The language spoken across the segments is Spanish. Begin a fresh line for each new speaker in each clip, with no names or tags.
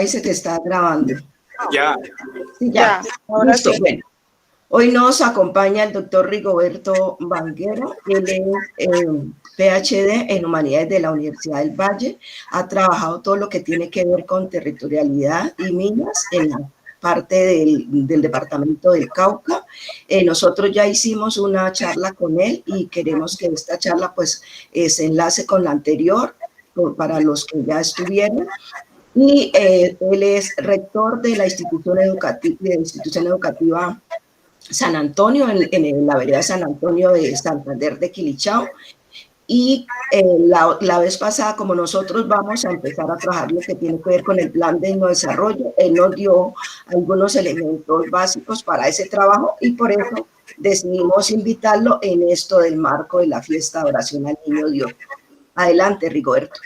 Dice que está grabando.
Ya.
Sí, ya.
Ahora
Listo.
sí.
Bueno, hoy nos acompaña el doctor Rigoberto Vanguero. Él es PhD en Humanidades de la Universidad del Valle. Ha trabajado todo lo que tiene que ver con territorialidad y minas en la parte del departamento del Cauca. Nosotros ya hicimos una charla con él y queremos que esta charla pues se enlace con la anterior para los que ya estuvieron. Y él es rector de la institución educativa San Antonio, en la vereda San Antonio de Santander de Quilichao. Y la vez pasada, como nosotros vamos a empezar a trabajar lo que tiene que ver con el plan de desarrollo, él nos dio algunos elementos básicos para ese trabajo y por eso decidimos invitarlo en esto del marco de la fiesta de oración al Niño Dios. Adelante, Rigoberto.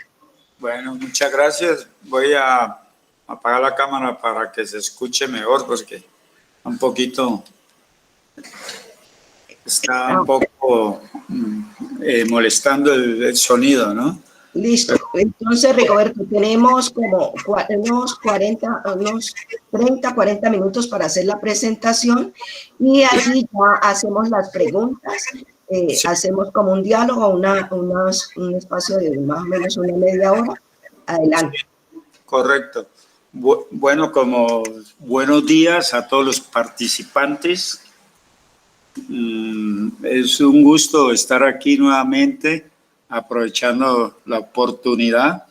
Bueno, muchas gracias. Voy a apagar la cámara para que se escuche mejor, porque un poquito está un poco molestando el sonido, ¿no?
Listo. Entonces, Rigoberto, tenemos como unos 30, 40 minutos para hacer la presentación y allí ya hacemos las preguntas,
Sí.
hacemos como un diálogo, un espacio de más o menos una media hora. Adelante.
Correcto. Bueno, como buenos días a todos los participantes. Es un gusto estar aquí nuevamente, aprovechando la oportunidad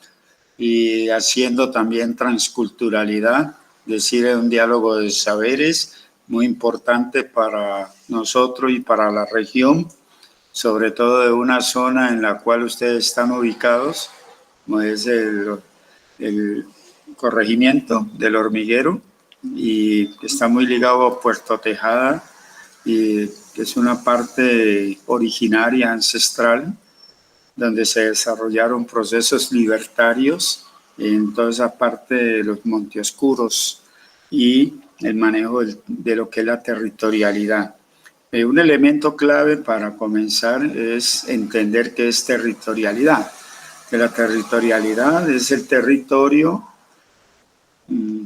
y haciendo también transculturalidad, es decir, un diálogo de saberes muy importante para nosotros y para la región, sobre todo de una zona en la cual ustedes están ubicados, como es el corregimiento del Hormiguero, y está muy ligado a Puerto Tejada, y que es una parte originaria, ancestral, donde se desarrollaron procesos libertarios en toda esa parte de los Monteoscuros y el manejo de lo que es la territorialidad. Un elemento clave para comenzar es entender qué es territorialidad. Que la territorialidad es el territorio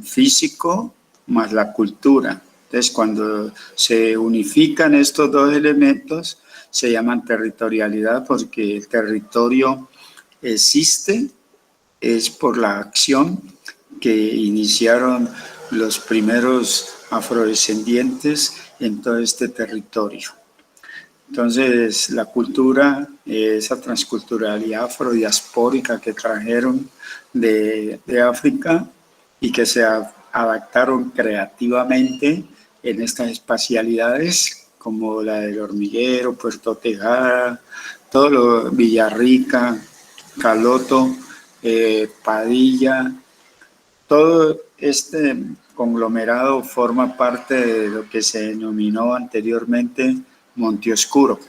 físico más la cultura. Entonces, cuando se unifican estos dos elementos, se llaman territorialidad, porque el territorio existe, es por la acción que iniciaron los primeros afrodescendientes en todo este territorio. Entonces, la cultura, esa transculturalidad afrodiaspórica que trajeron de África y que se adaptaron creativamente en estas espacialidades, como la del Hormiguero, Puerto Tejada, todo lo, Villarrica, Caloto, Padilla, todo este conglomerado forma parte de lo que se denominó anteriormente Monteoscuro.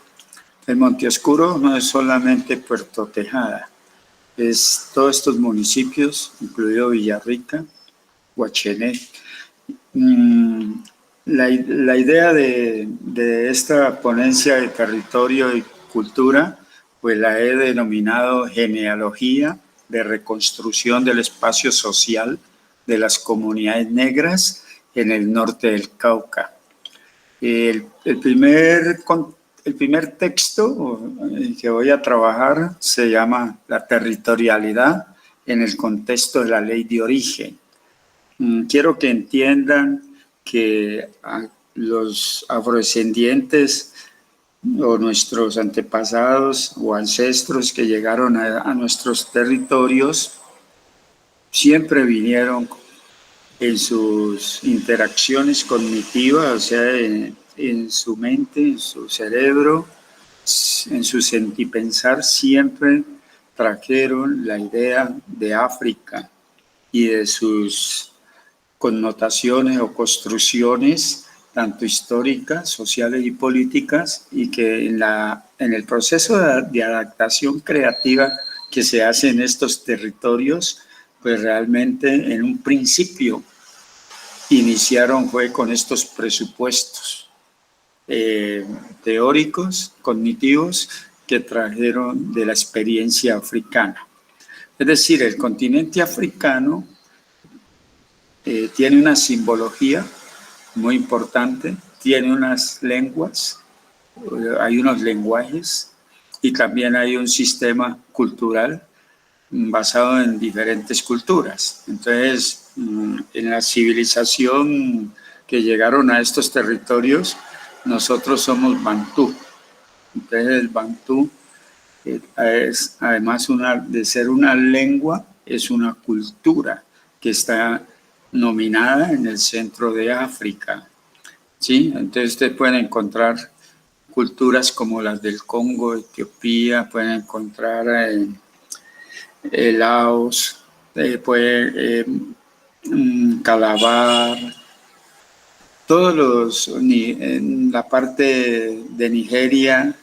El Monteoscuro no es solamente Puerto Tejada, es todos estos municipios, incluido Villarrica, Guachené. La idea de esta ponencia de territorio y cultura, pues la he denominado genealogía de reconstrucción del espacio social de las comunidades negras en el norte del Cauca. El primer texto que voy a trabajar se llama La territorialidad en el contexto de la ley de origen. Quiero que entiendan que los afrodescendientes o nuestros antepasados o ancestros que llegaron a nuestros territorios siempre vinieron en sus interacciones cognitivas, o sea, en su mente, en su cerebro, en su sentipensar, siempre trajeron la idea de África y de sus connotaciones o construcciones, tanto históricas, sociales y políticas, y que en el proceso de adaptación creativa que se hace en estos territorios, pues realmente en un principio iniciaron fue con estos presupuestos teóricos, cognitivos, que trajeron de la experiencia africana. Es decir, el continente africano tiene una simbología muy importante, tiene unas lenguas, hay unos lenguajes y también hay un sistema cultural basado en diferentes culturas. Entonces, en la civilización que llegaron a estos territorios, nosotros somos bantú. Entonces, el bantú es, además de ser una lengua, es una cultura que está nominada en el centro de África. ¿Sí? Entonces, ustedes pueden encontrar culturas como las del Congo, Etiopía, pueden encontrar Laos, Calabar, todos en la parte de Nigeria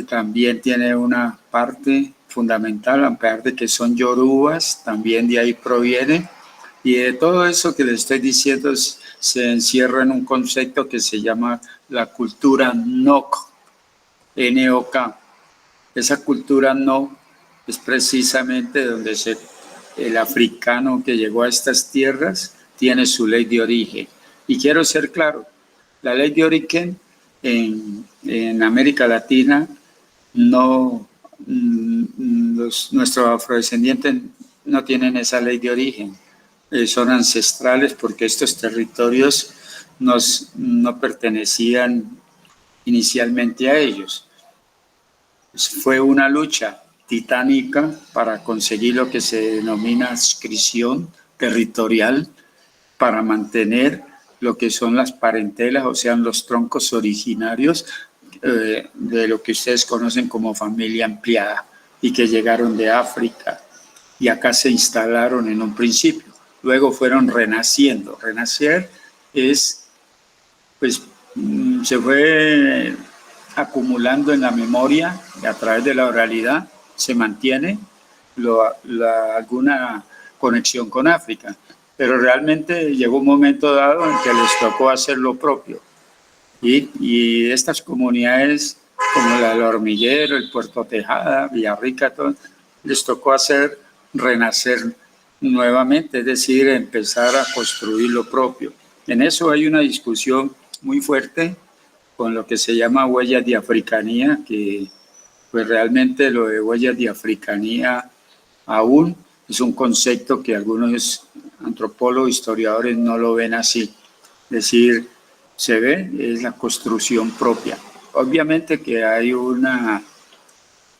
también tiene una parte fundamental, a pesar de que son yorubas, también de ahí proviene. Y de todo eso que les estoy diciendo se encierra en un concepto que se llama la cultura NOK, N-O-K. Esa cultura NOK es precisamente donde el africano que llegó a estas tierras tiene su ley de origen. Y quiero ser claro, la ley de origen en América Latina no, nuestros afrodescendientes no tienen esa ley de origen. Son ancestrales porque estos territorios no pertenecían inicialmente a ellos. Fue una lucha titánica para conseguir lo que se denomina adscripción territorial, para mantener lo que son las parentelas, o sea, los troncos originarios de lo que ustedes conocen como familia ampliada y que llegaron de África y acá se instalaron en un principio. Luego fueron renaciendo. Renacer es, pues, se fue acumulando en la memoria y a través de la oralidad se mantiene alguna conexión con África. Pero realmente llegó un momento dado en que les tocó hacer lo propio. Y estas comunidades, como la del Hormiguero, el Puerto Tejada, Villarrica, todo, les tocó renacer nuevamente, es decir, empezar a construir lo propio. En eso hay una discusión muy fuerte con lo que se llama huellas de africanía, que pues realmente lo de huellas de africanía aún es un concepto que algunos antropólogos, historiadores no lo ven así. Es decir, se ve, es la construcción propia. Obviamente que hay una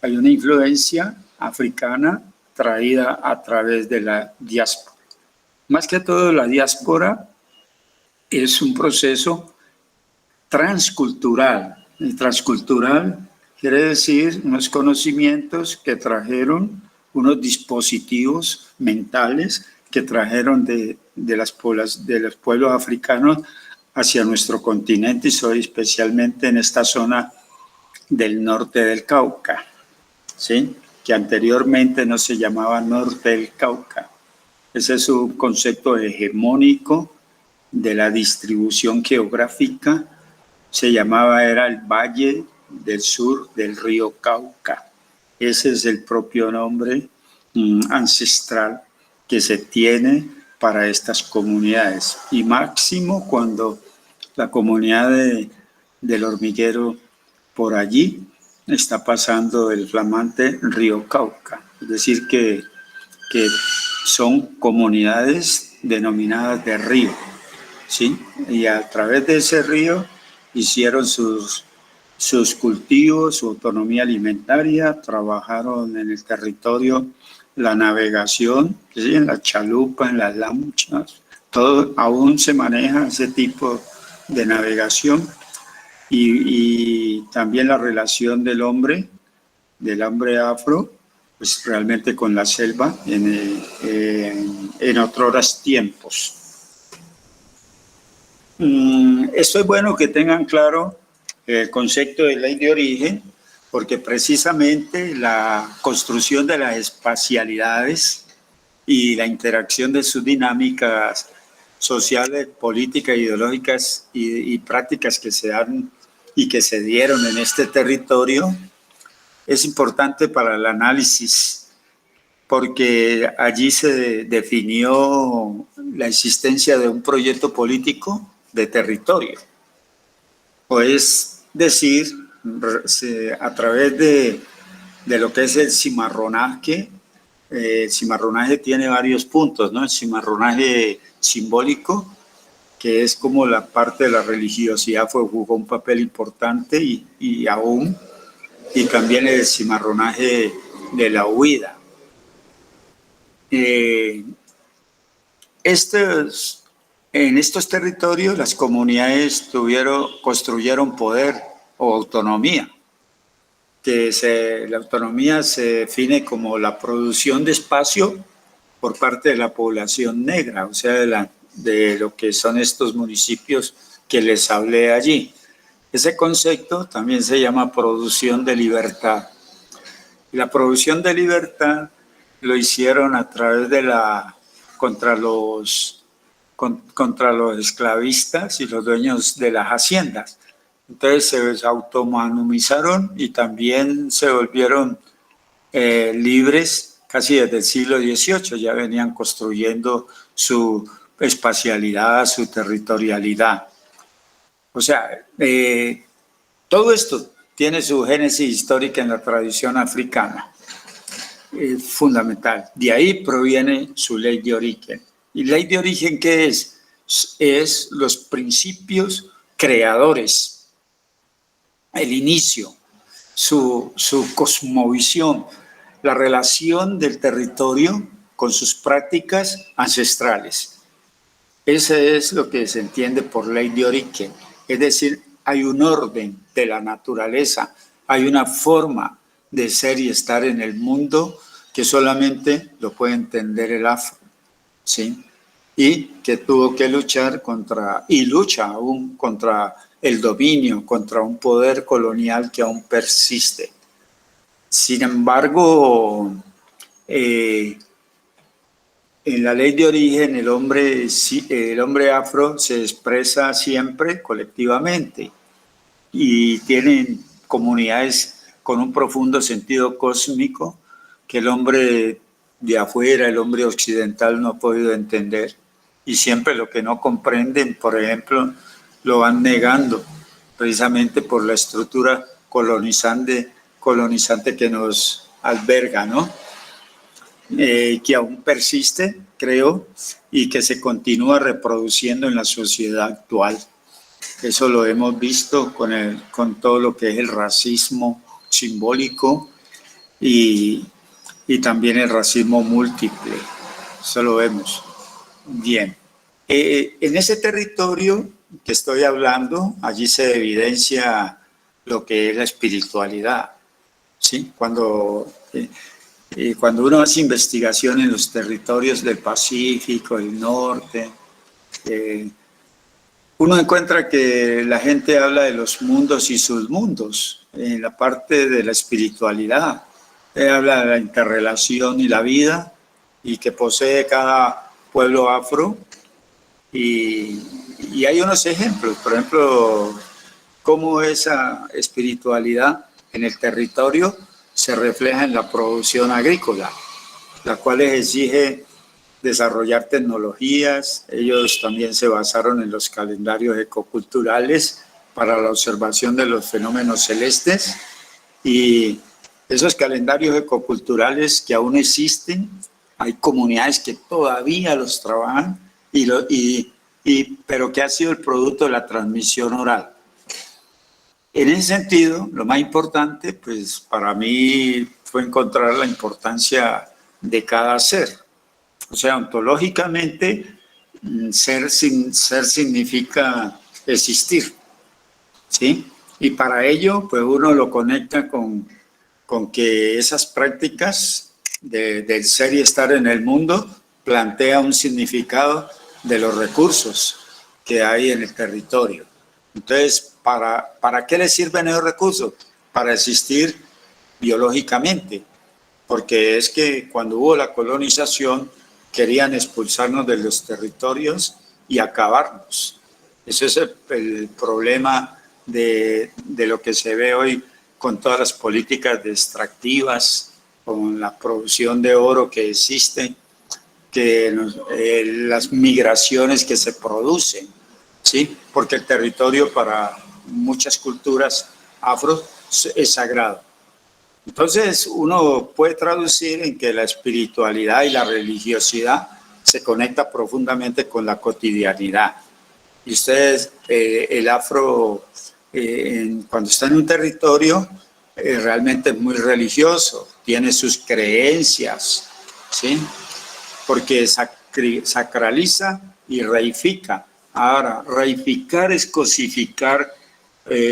influencia africana traída a través de la diáspora. Más que todo, la diáspora es un proceso transcultural. El transcultural quiere decir unos conocimientos que trajeron, unos dispositivos mentales que trajeron de los pueblos africanos hacia nuestro continente y especialmente en esta zona del norte del Cauca, ¿sí? Que anteriormente no se llamaba norte del Cauca. Ese es un concepto hegemónico de la distribución geográfica. Era el Valle del Sur del río Cauca. Ese es el propio nombre ancestral que se tiene para estas comunidades. Y máximo cuando la comunidad del Hormiguero por allí está pasando el flamante río Cauca. Es decir, que son comunidades denominadas de río, ¿sí? Y a través de ese río hicieron sus cultivos, su autonomía alimentaria, trabajaron en el territorio la navegación, ¿sí? En las chalupas, en las lanchas, todo aún se maneja ese tipo de navegación y también la relación del hombre afro, pues realmente con la selva en otros tiempos. Esto es bueno que tengan claro el concepto de ley de origen, porque precisamente la construcción de las espacialidades y la interacción de sus dinámicas sociales, políticas, ideológicas y prácticas que se dan y que se dieron en este territorio es importante para el análisis porque allí se definió la existencia de un proyecto político de territorio. O es decir, a través de lo que es el cimarronaje. El cimarronaje tiene varios puntos, ¿no? El cimarronaje simbólico, que es como la parte de la religiosidad jugó un papel importante y aún, y también el cimarronaje de la huida. En estos territorios las comunidades construyeron poder o autonomía, la autonomía se define como la producción de espacio por parte de la población negra, o sea, de lo que son estos municipios que les hablé allí. Ese concepto también se llama producción de libertad. La producción de libertad lo hicieron a través de contra los esclavistas y los dueños de las haciendas. Entonces se autonomizaron y también se volvieron libres casi desde el siglo XVIII. Ya venían construyendo su espacialidad, su territorialidad. O sea, todo esto tiene su génesis histórica en la tradición africana. Es fundamental. De ahí proviene su ley de origen. ¿Y ley de origen qué es? Es los principios creadores, el inicio, su cosmovisión, la relación del territorio con sus prácticas ancestrales. Ese es lo que se entiende por ley de origen. Es decir, hay un orden de la naturaleza, hay una forma de ser y estar en el mundo que solamente lo puede entender el afro, ¿sí? Y que tuvo que luchar lucha aún contra el dominio, contra un poder colonial que aún persiste. Sin embargo, en la ley de origen el hombre afro se expresa siempre colectivamente y tienen comunidades con un profundo sentido cósmico que el hombre de afuera, el hombre occidental no ha podido entender, y siempre lo que no comprenden, por ejemplo, lo van negando precisamente por la estructura colonizante que nos alberga, ¿no? Que aún persiste, creo, y que se continúa reproduciendo en la sociedad actual. Eso lo hemos visto con todo lo que es el racismo simbólico y también el racismo múltiple. Eso lo vemos. Bien. En ese territorio que estoy hablando, allí se evidencia lo que es la espiritualidad, ¿sí? Cuando uno hace investigación en los territorios del Pacífico, del norte, uno encuentra que la gente habla de los mundos y submundos, en la parte de la espiritualidad. Habla de la interrelación y la vida y que posee cada pueblo afro. Y hay unos ejemplos, por ejemplo, cómo esa espiritualidad en el territorio se refleja en la producción agrícola, la cual exige desarrollar tecnologías. Ellos también se basaron en los calendarios ecoculturales para la observación de los fenómenos celestes, y esos calendarios ecoculturales que aún existen, hay comunidades que todavía los trabajan, pero que ha sido el producto de la transmisión oral. En ese sentido, lo más importante, pues para mí fue encontrar la importancia de cada ser. O sea, ontológicamente, ser significa existir, ¿sí? Y para ello, pues uno lo conecta con que esas prácticas del ser y estar en el mundo plantea un significado de los recursos que hay en el territorio. Entonces, ¿para qué le sirven esos recursos? Para existir biológicamente, porque es que cuando hubo la colonización querían expulsarnos de los territorios y acabarnos. Ese es el problema de lo que se ve hoy con todas las políticas extractivas con la producción de oro que existe, las migraciones que se producen, ¿sí? Porque el territorio para muchas culturas afro es sagrado. Entonces, uno puede traducir en que la espiritualidad y la religiosidad se conecta profundamente con la cotidianidad. Y ustedes, el afro, cuando está en un territorio, realmente es muy religioso, tiene sus creencias, ¿sí? Porque sacraliza y reifica. Ahora, reificar es cosificar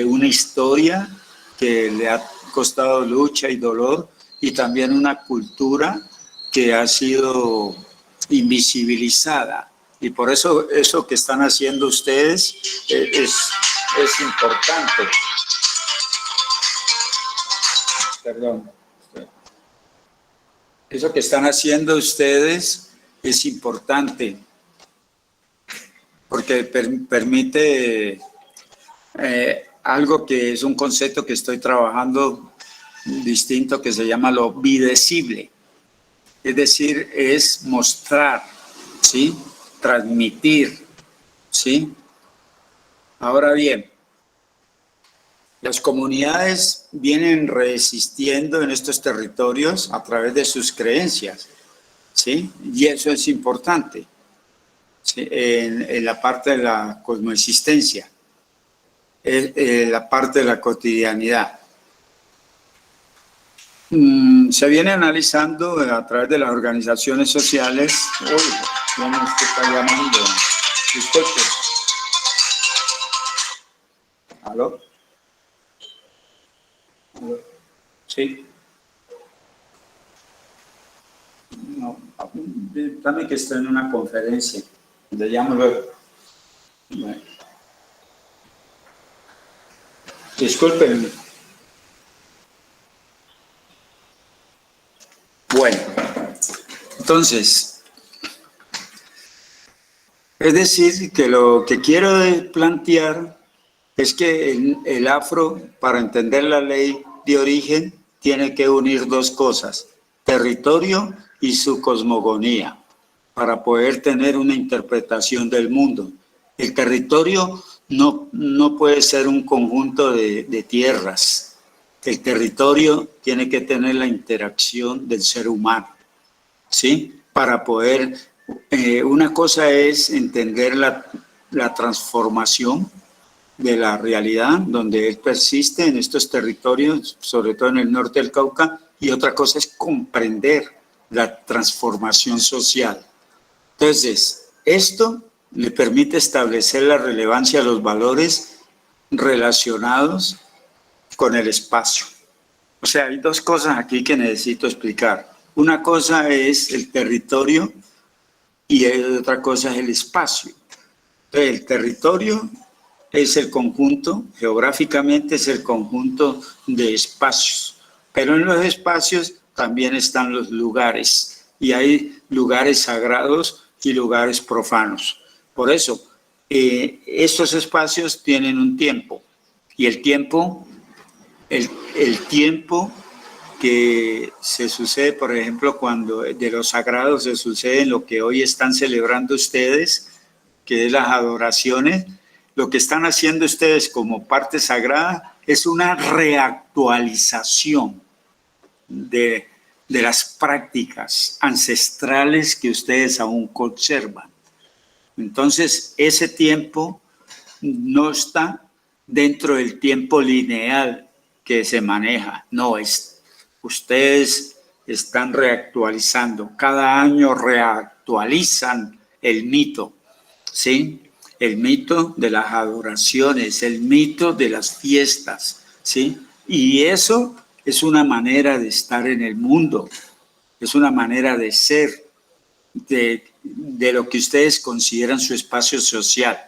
una historia que le ha costado lucha y dolor, y también una cultura que ha sido invisibilizada. Y por eso que están haciendo ustedes es importante. Perdón. Eso que están haciendo ustedes es importante porque permite algo que es un concepto que estoy trabajando distinto, que se llama lo videcible. Es decir, es mostrar, ¿sí? Transmitir, ¿sí? Ahora bien, las comunidades vienen resistiendo en estos territorios a través de sus creencias, ¿sí? Y eso es importante, ¿sí? En la parte de la cosmoexistencia, en la parte de la cotidianidad. Se viene analizando a través de las organizaciones sociales. Uy, ya me está llamando. Disculpe. ¿Aló? ¿Aló? Sí. No, dame que estoy en una conferencia. Le llamo luego. Bueno. Disculpen. Bueno, entonces, es decir, que lo que quiero plantear es que el afro, para entender la ley de origen, tiene que unir dos cosas: territorio y su cosmogonía, para poder tener una interpretación del mundo. El territorio no puede ser un conjunto de tierras. El territorio tiene que tener la interacción del ser humano, ¿sí? Para poder, una cosa es entender la transformación de la realidad donde él persiste en estos territorios, sobre todo en el norte del Cauca, y otra cosa es comprender la transformación social. Entonces, esto le permite establecer la relevancia de los valores relacionados con el espacio. O sea, hay dos cosas aquí que necesito explicar. Una cosa es el territorio y otra cosa es el espacio. Entonces, el territorio es el conjunto, geográficamente es el conjunto de espacios, pero en los espacios también están los lugares, y hay lugares sagrados y lugares profanos. Por eso, estos espacios tienen un tiempo, y el tiempo que se sucede, por ejemplo, cuando de los sagrados se sucede en lo que hoy están celebrando ustedes, que es las adoraciones. Lo que están haciendo ustedes como parte sagrada es una reactualización de las prácticas ancestrales que ustedes aún conservan. Entonces, ese tiempo no está dentro del tiempo lineal que se maneja. No, ustedes están reactualizando. Cada año reactualizan el mito, ¿sí? El mito de las adoraciones, el mito de las fiestas, ¿sí? Y eso es una manera de estar en el mundo, es una manera de ser, de lo que ustedes consideran su espacio social.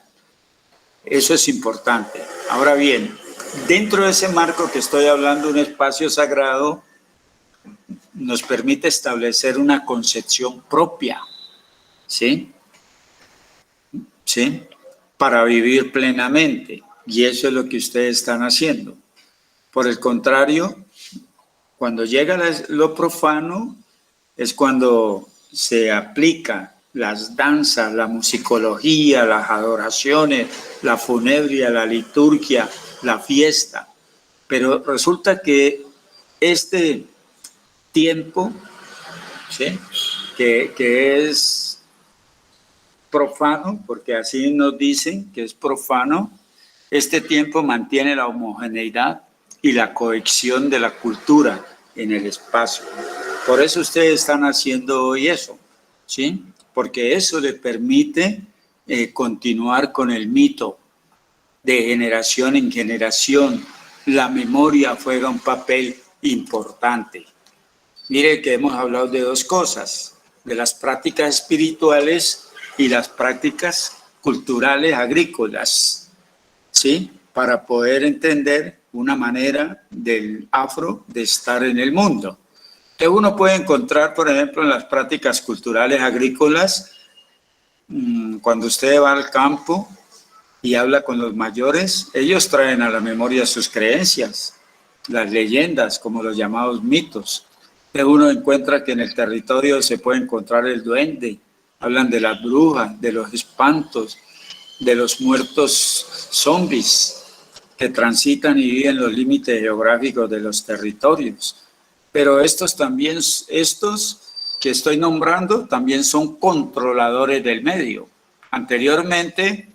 Eso es importante. Ahora bien, dentro de ese marco que estoy hablando, un espacio sagrado nos permite establecer una concepción propia, ¿sí? ¿Sí? Para vivir plenamente, y eso es lo que ustedes están haciendo. Por el contrario, Cuando llega lo profano es cuando se aplica las danzas, la musicología, las adoraciones, la funebria, la liturgia, la fiesta. Pero resulta que este tiempo, ¿sí?, que es profano, porque así nos dicen que es profano, este tiempo mantiene la homogeneidad y la cohesión de la cultura en el espacio. Por eso ustedes están haciendo hoy eso, ¿sí? Porque eso le permite continuar con el mito de generación en generación. La memoria juega un papel importante. Mire que hemos hablado de dos cosas, de las prácticas espirituales y las prácticas culturales agrícolas, ¿sí? Para poder entender una manera del afro de estar en el mundo. Que uno puede encontrar, por ejemplo, en las prácticas culturales agrícolas, cuando usted va al campo y habla con los mayores, ellos traen a la memoria sus creencias, las leyendas, como los llamados mitos. Uno encuentra que en el territorio se puede encontrar el duende, hablan de las brujas, de los espantos, de los muertos zombies que transitan y viven los límites geográficos de los territorios. Pero estos que estoy nombrando, también son controladores del medio. Anteriormente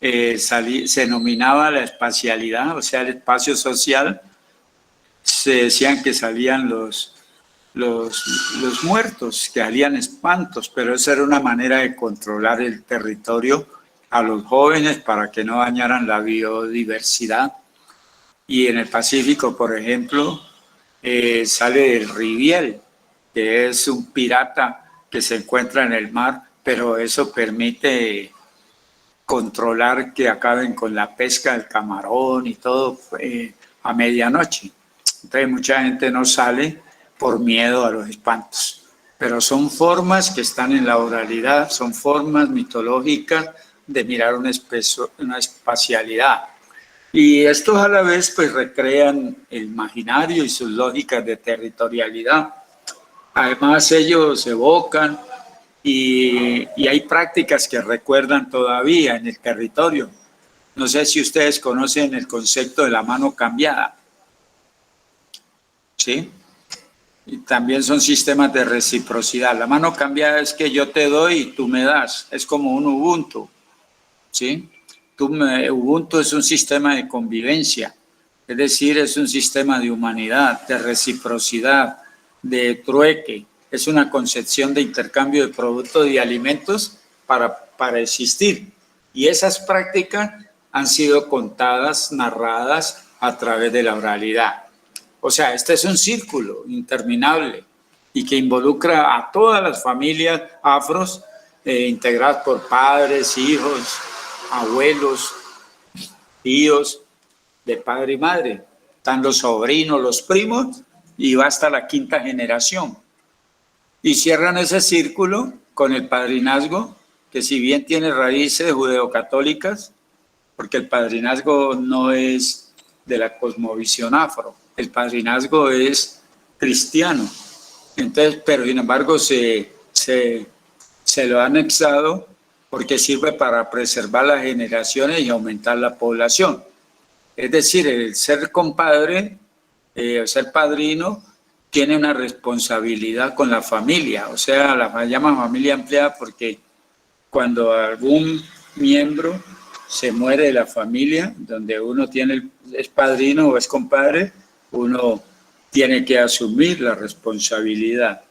se denominaba la espacialidad, o sea, el espacio social. Se decían que salían los muertos, que salían espantos, pero esa era una manera de controlar el territorio a los jóvenes para que no dañaran la biodiversidad. Y en el Pacífico, por ejemplo, sale el riviel, que es un pirata que se encuentra en el mar, pero eso permite controlar que acaben con la pesca del camarón y todo a medianoche. Entonces mucha gente no sale por miedo a los espantos, pero son formas que están en la oralidad, son formas mitológicas de mirar una espacialidad. Y estos a la vez pues recrean el imaginario y sus lógicas de territorialidad. Además ellos evocan y hay prácticas que recuerdan todavía en el territorio. No sé si ustedes conocen el concepto de la mano cambiada, ¿sí? Y también son sistemas de reciprocidad. La mano cambiada es que yo te doy y tú me das. Es como un Ubuntu, ¿sí? Ubuntu es un sistema de convivencia, es decir, es un sistema de humanidad, de reciprocidad, de trueque. Es una concepción de intercambio de productos y alimentos para existir. Y esas prácticas han sido contadas, narradas a través de la oralidad. O sea, este es un círculo interminable y que involucra a todas las familias afros integradas por padres, hijos, abuelos, tíos, de padre y madre. Están los sobrinos, los primos y va hasta la quinta generación. Y cierran ese círculo con el padrinazgo, que si bien tiene raíces judeocatólicas, porque el padrinazgo no es de la cosmovisión afro, el padrinazgo es cristiano. Entonces, pero sin embargo se lo ha anexado porque sirve para preservar las generaciones y aumentar la población. Es decir, el ser compadre, ser padrino, tiene una responsabilidad con la familia, o sea, la llama familia ampliada porque cuando algún miembro se muere de la familia, donde uno es padrino o es compadre, uno tiene que asumir la responsabilidad.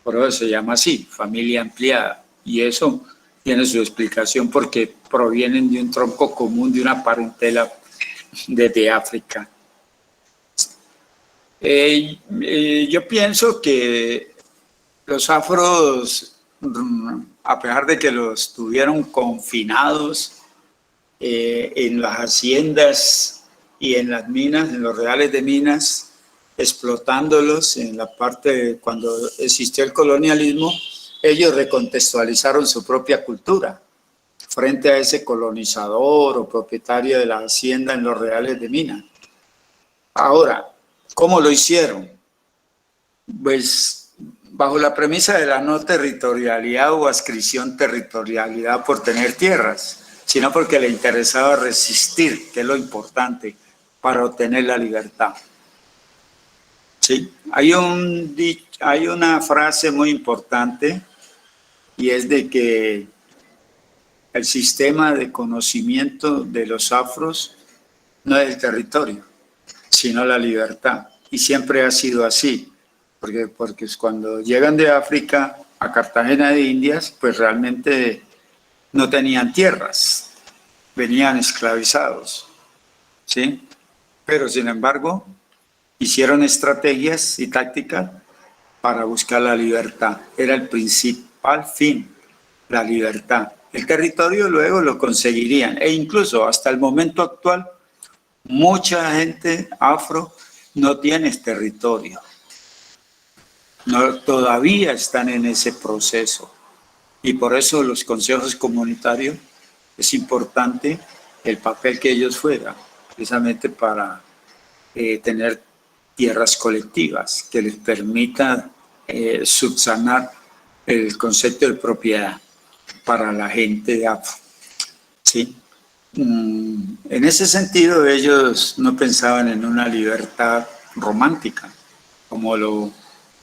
Por eso se llama así, familia ampliada. Y eso tiene su explicación porque provienen de un tronco común, de una parentela desde África. Yo pienso que los afros, a pesar de que los tuvieron confinados en las haciendas y en las minas, en los reales de minas, explotándolos en la parte cuando existió el colonialismo, ellos recontextualizaron su propia cultura frente a ese colonizador o propietario de la hacienda en los reales de minas. Ahora, ¿cómo lo hicieron? Pues bajo la premisa de la no territorialidad o adscripción territorialidad por tener tierras, sino porque le interesaba resistir, que es lo importante, para obtener la libertad. ¿Sí? Hay una frase muy importante y es de que el sistema de conocimiento de los afros no es el territorio, sino la libertad. Y siempre ha sido así, porque cuando llegan de África a Cartagena de Indias, pues realmente no tenían tierras, venían esclavizados, ¿sí? Pero sin embargo, hicieron estrategias y tácticas para buscar la libertad. Era el principal fin, la libertad. El territorio luego lo conseguirían, e incluso hasta el momento actual, mucha gente afro no tiene territorio. No, todavía están en ese proceso. Y por eso los consejos comunitarios es importante el papel que ellos juegan, precisamente para tener tierras colectivas que les permita subsanar el concepto de propiedad para la gente de afro. ¿Sí? En ese sentido, ellos no pensaban en una libertad romántica, como lo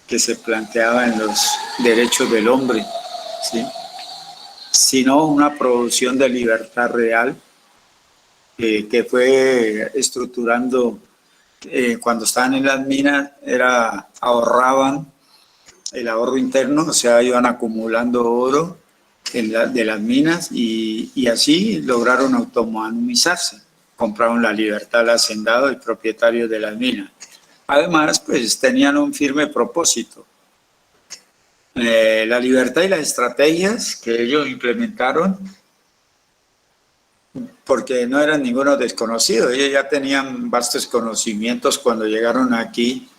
que se planteaba en los derechos del hombre, ¿sí? Sino una producción de libertad real que fue estructurando cuando estaban en las minas, ahorraban el ahorro interno, o sea, iban acumulando oro de las minas y así lograron autonomizarse. Compraron la libertad al hacendado y propietarios de las minas. Además, pues tenían un firme propósito. La libertad y las estrategias que ellos implementaron, porque no eran ninguno desconocido, ellos ya tenían vastos conocimientos cuando llegaron aquí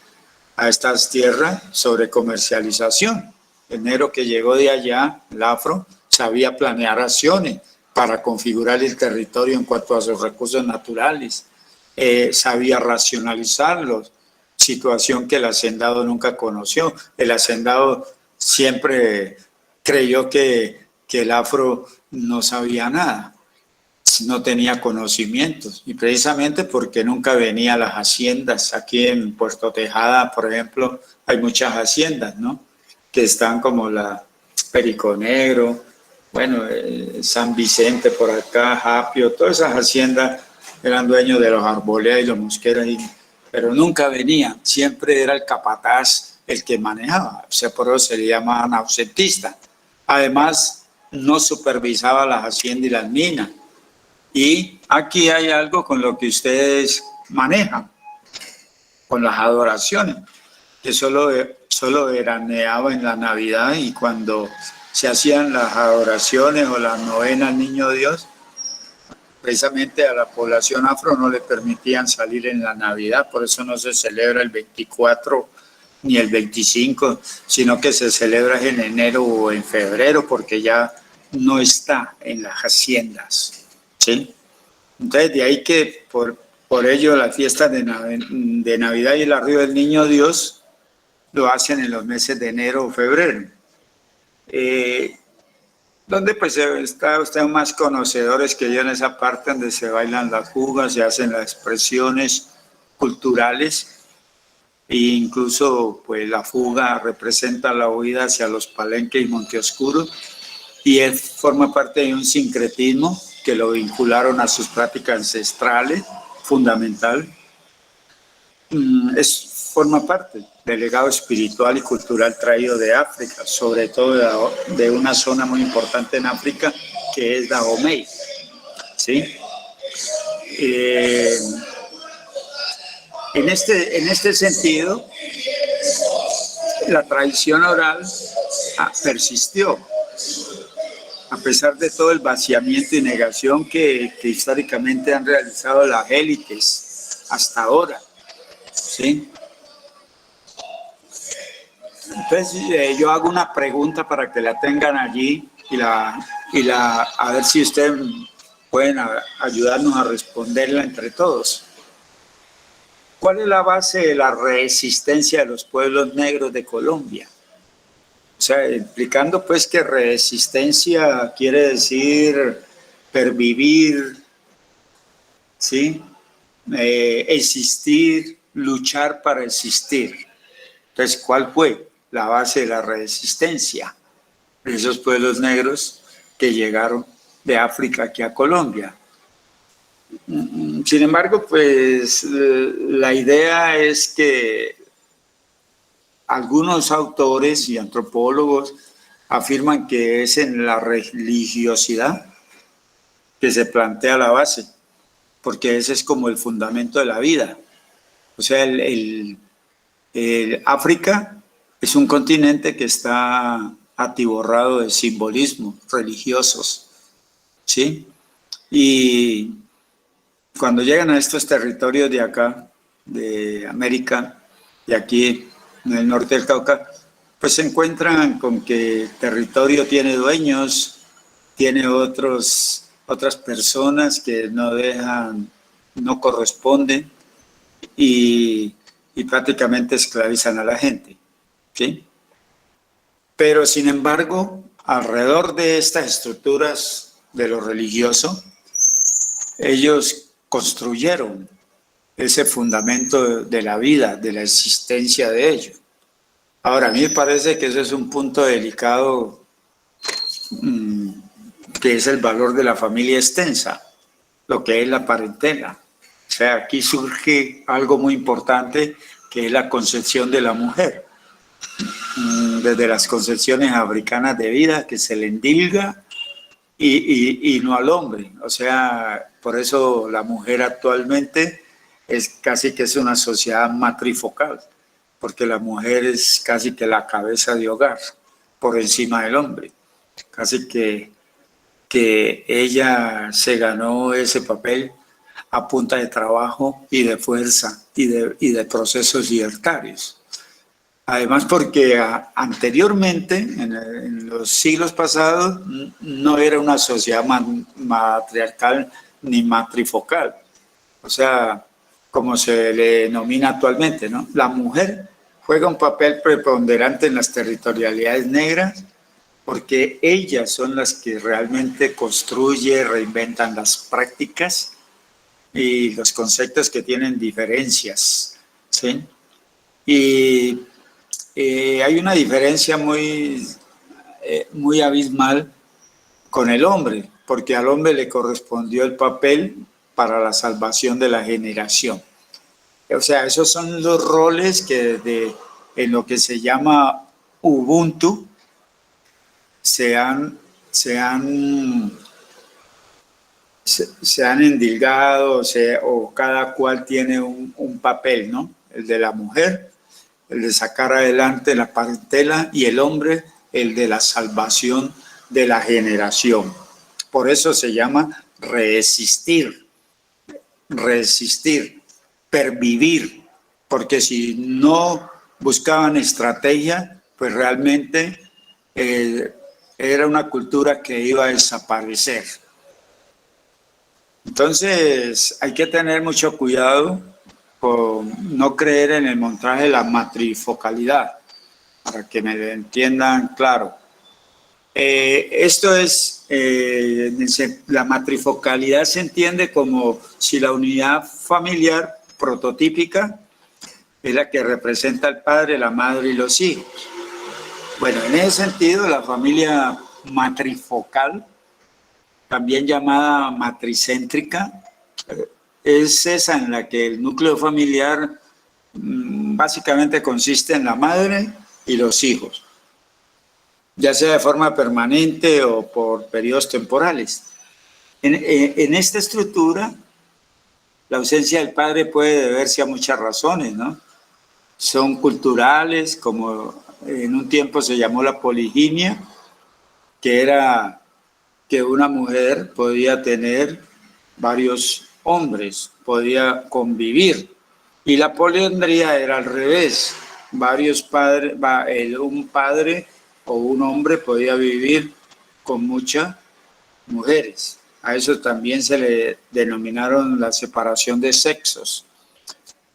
a estas tierras sobre comercialización. El negro que llegó de allá, el afro, sabía planear acciones para configurar el territorio en cuanto a sus recursos naturales, sabía racionalizarlos, situación que el hacendado nunca conoció. El hacendado siempre creyó que el afro no sabía nada, no tenía conocimientos, y precisamente porque nunca venía a las haciendas. Aquí en Puerto Tejada, por ejemplo, hay muchas haciendas, ¿no? Que están como la Perico Negro, bueno, San Vicente por acá, Japio, todas esas haciendas eran dueños de los Arboledas y los Mosqueras, pero nunca venían, siempre era el capataz el que manejaba, o sea, por eso se le llamaban ausentistas. Además, no supervisaba las haciendas y las minas. Y aquí hay algo con lo que ustedes manejan, con las adoraciones, que solo veraneaba en la Navidad, y cuando se hacían las adoraciones o las novenas al Niño Dios, precisamente a la población afro no le permitían salir en la Navidad, por eso no se celebra el 24 ni el 25, sino que se celebra en enero o en febrero, porque ya no está en las haciendas, ¿sí? Entonces, de ahí que por ello las fiestas de Navidad y el arribo del Niño Dios lo hacen en los meses de enero o febrero. Donde pues está usted más conocedores que yo en esa parte donde se bailan las fugas, se hacen las expresiones culturales, e incluso pues la fuga representa la huida hacia los Palenques y Monteoscuro, y él forma parte de un sincretismo que lo vincularon a sus prácticas ancestrales, fundamental. Forma parte del legado espiritual y cultural traído de África, sobre todo de una zona muy importante en África, que es Dahomey, ¿sí? En este sentido, la tradición oral persistió, a pesar de todo el vaciamiento y negación que históricamente han realizado las élites hasta ahora, ¿sí? Entonces, yo hago una pregunta para que la tengan allí a ver si ustedes pueden ayudarnos a responderla entre todos. ¿Cuál es la base de la resistencia de los pueblos negros de Colombia? O sea, implicando pues que resistencia quiere decir pervivir, ¿sí? Existir, luchar para existir. Entonces, ¿cuál fue la base de la resistencia de esos pueblos negros que llegaron de África aquí a Colombia? Sin embargo, pues la idea es que algunos autores y antropólogos afirman que es en la religiosidad que se plantea la base, porque ese es como el fundamento de la vida. O sea, África es un continente que está atiborrado de simbolismos religiosos, ¿sí? Y cuando llegan a estos territorios de acá, de América, de aquí en el norte del Cauca, pues se encuentran con que el territorio tiene dueños, tiene otras personas que no dejan, no corresponden y prácticamente esclavizan a la gente, ¿sí? Pero sin embargo, alrededor de estas estructuras de lo religioso, ellos construyeron ese fundamento de la vida, de la existencia de ellos. Ahora, a mí me parece que ese es un punto delicado, que es el valor de la familia extensa, lo que es la parentela. O sea, aquí surge algo muy importante, que es la concepción de la mujer. Desde las concepciones africanas de vida, que se le endilga y no al hombre. O sea, por eso la mujer actualmente es casi que es una sociedad matrifocal, porque la mujer es casi que la cabeza de hogar, por encima del hombre. Casi que ella se ganó ese papel a punta de trabajo y de fuerza y de procesos libertarios. Además, porque anteriormente, en los siglos pasados, no era una sociedad matriarcal ni matrifocal. O sea, como se le denomina actualmente, ¿no? La mujer juega un papel preponderante en las territorialidades negras porque ellas son las que realmente construyen, reinventan las prácticas y los conceptos que tienen diferencias, ¿sí? Y hay una diferencia muy abismal con el hombre, porque al hombre le correspondió el papel para la salvación de la generación. O sea, esos son los roles que en lo que se llama Ubuntu se han endilgado, o cada cual tiene un papel, ¿no? El de la mujer, el de sacar adelante la parentela, y el hombre, el de la salvación de la generación. Por eso se llama resistir, pervivir, porque si no buscaban estrategia, pues realmente era una cultura que iba a desaparecer. Entonces hay que tener mucho cuidado con no creer en el montaje de la matrifocalidad, para que me entiendan claro. Esto es, la matrifocalidad se entiende como si la unidad familiar prototípica es la que representa al padre, la madre y los hijos. Bueno, en ese sentido, la familia matrifocal, también llamada matricéntrica, es esa en la que el núcleo familiar básicamente consiste en la madre y los hijos, ya sea de forma permanente o por periodos temporales. En esta estructura, la ausencia del padre puede deberse a muchas razones, ¿no? Son culturales, como en un tiempo se llamó la poliginia, que era que una mujer podía tener varios hombres, podía convivir. Y la poliandría era al revés, varios padres, un padre o un hombre podía vivir con muchas mujeres. A eso también se le denominaron la separación de sexos.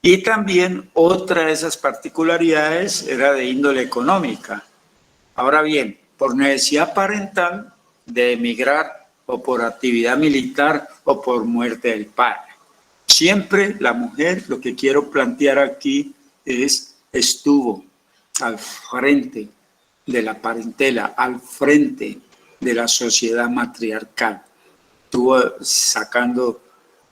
Y también otra de esas particularidades era de índole económica. Ahora bien, por necesidad parental de emigrar o por actividad militar o por muerte del padre. Siempre la mujer, lo que quiero plantear aquí estuvo al frente de la parentela, al frente de la sociedad matriarcal. Estuvo sacando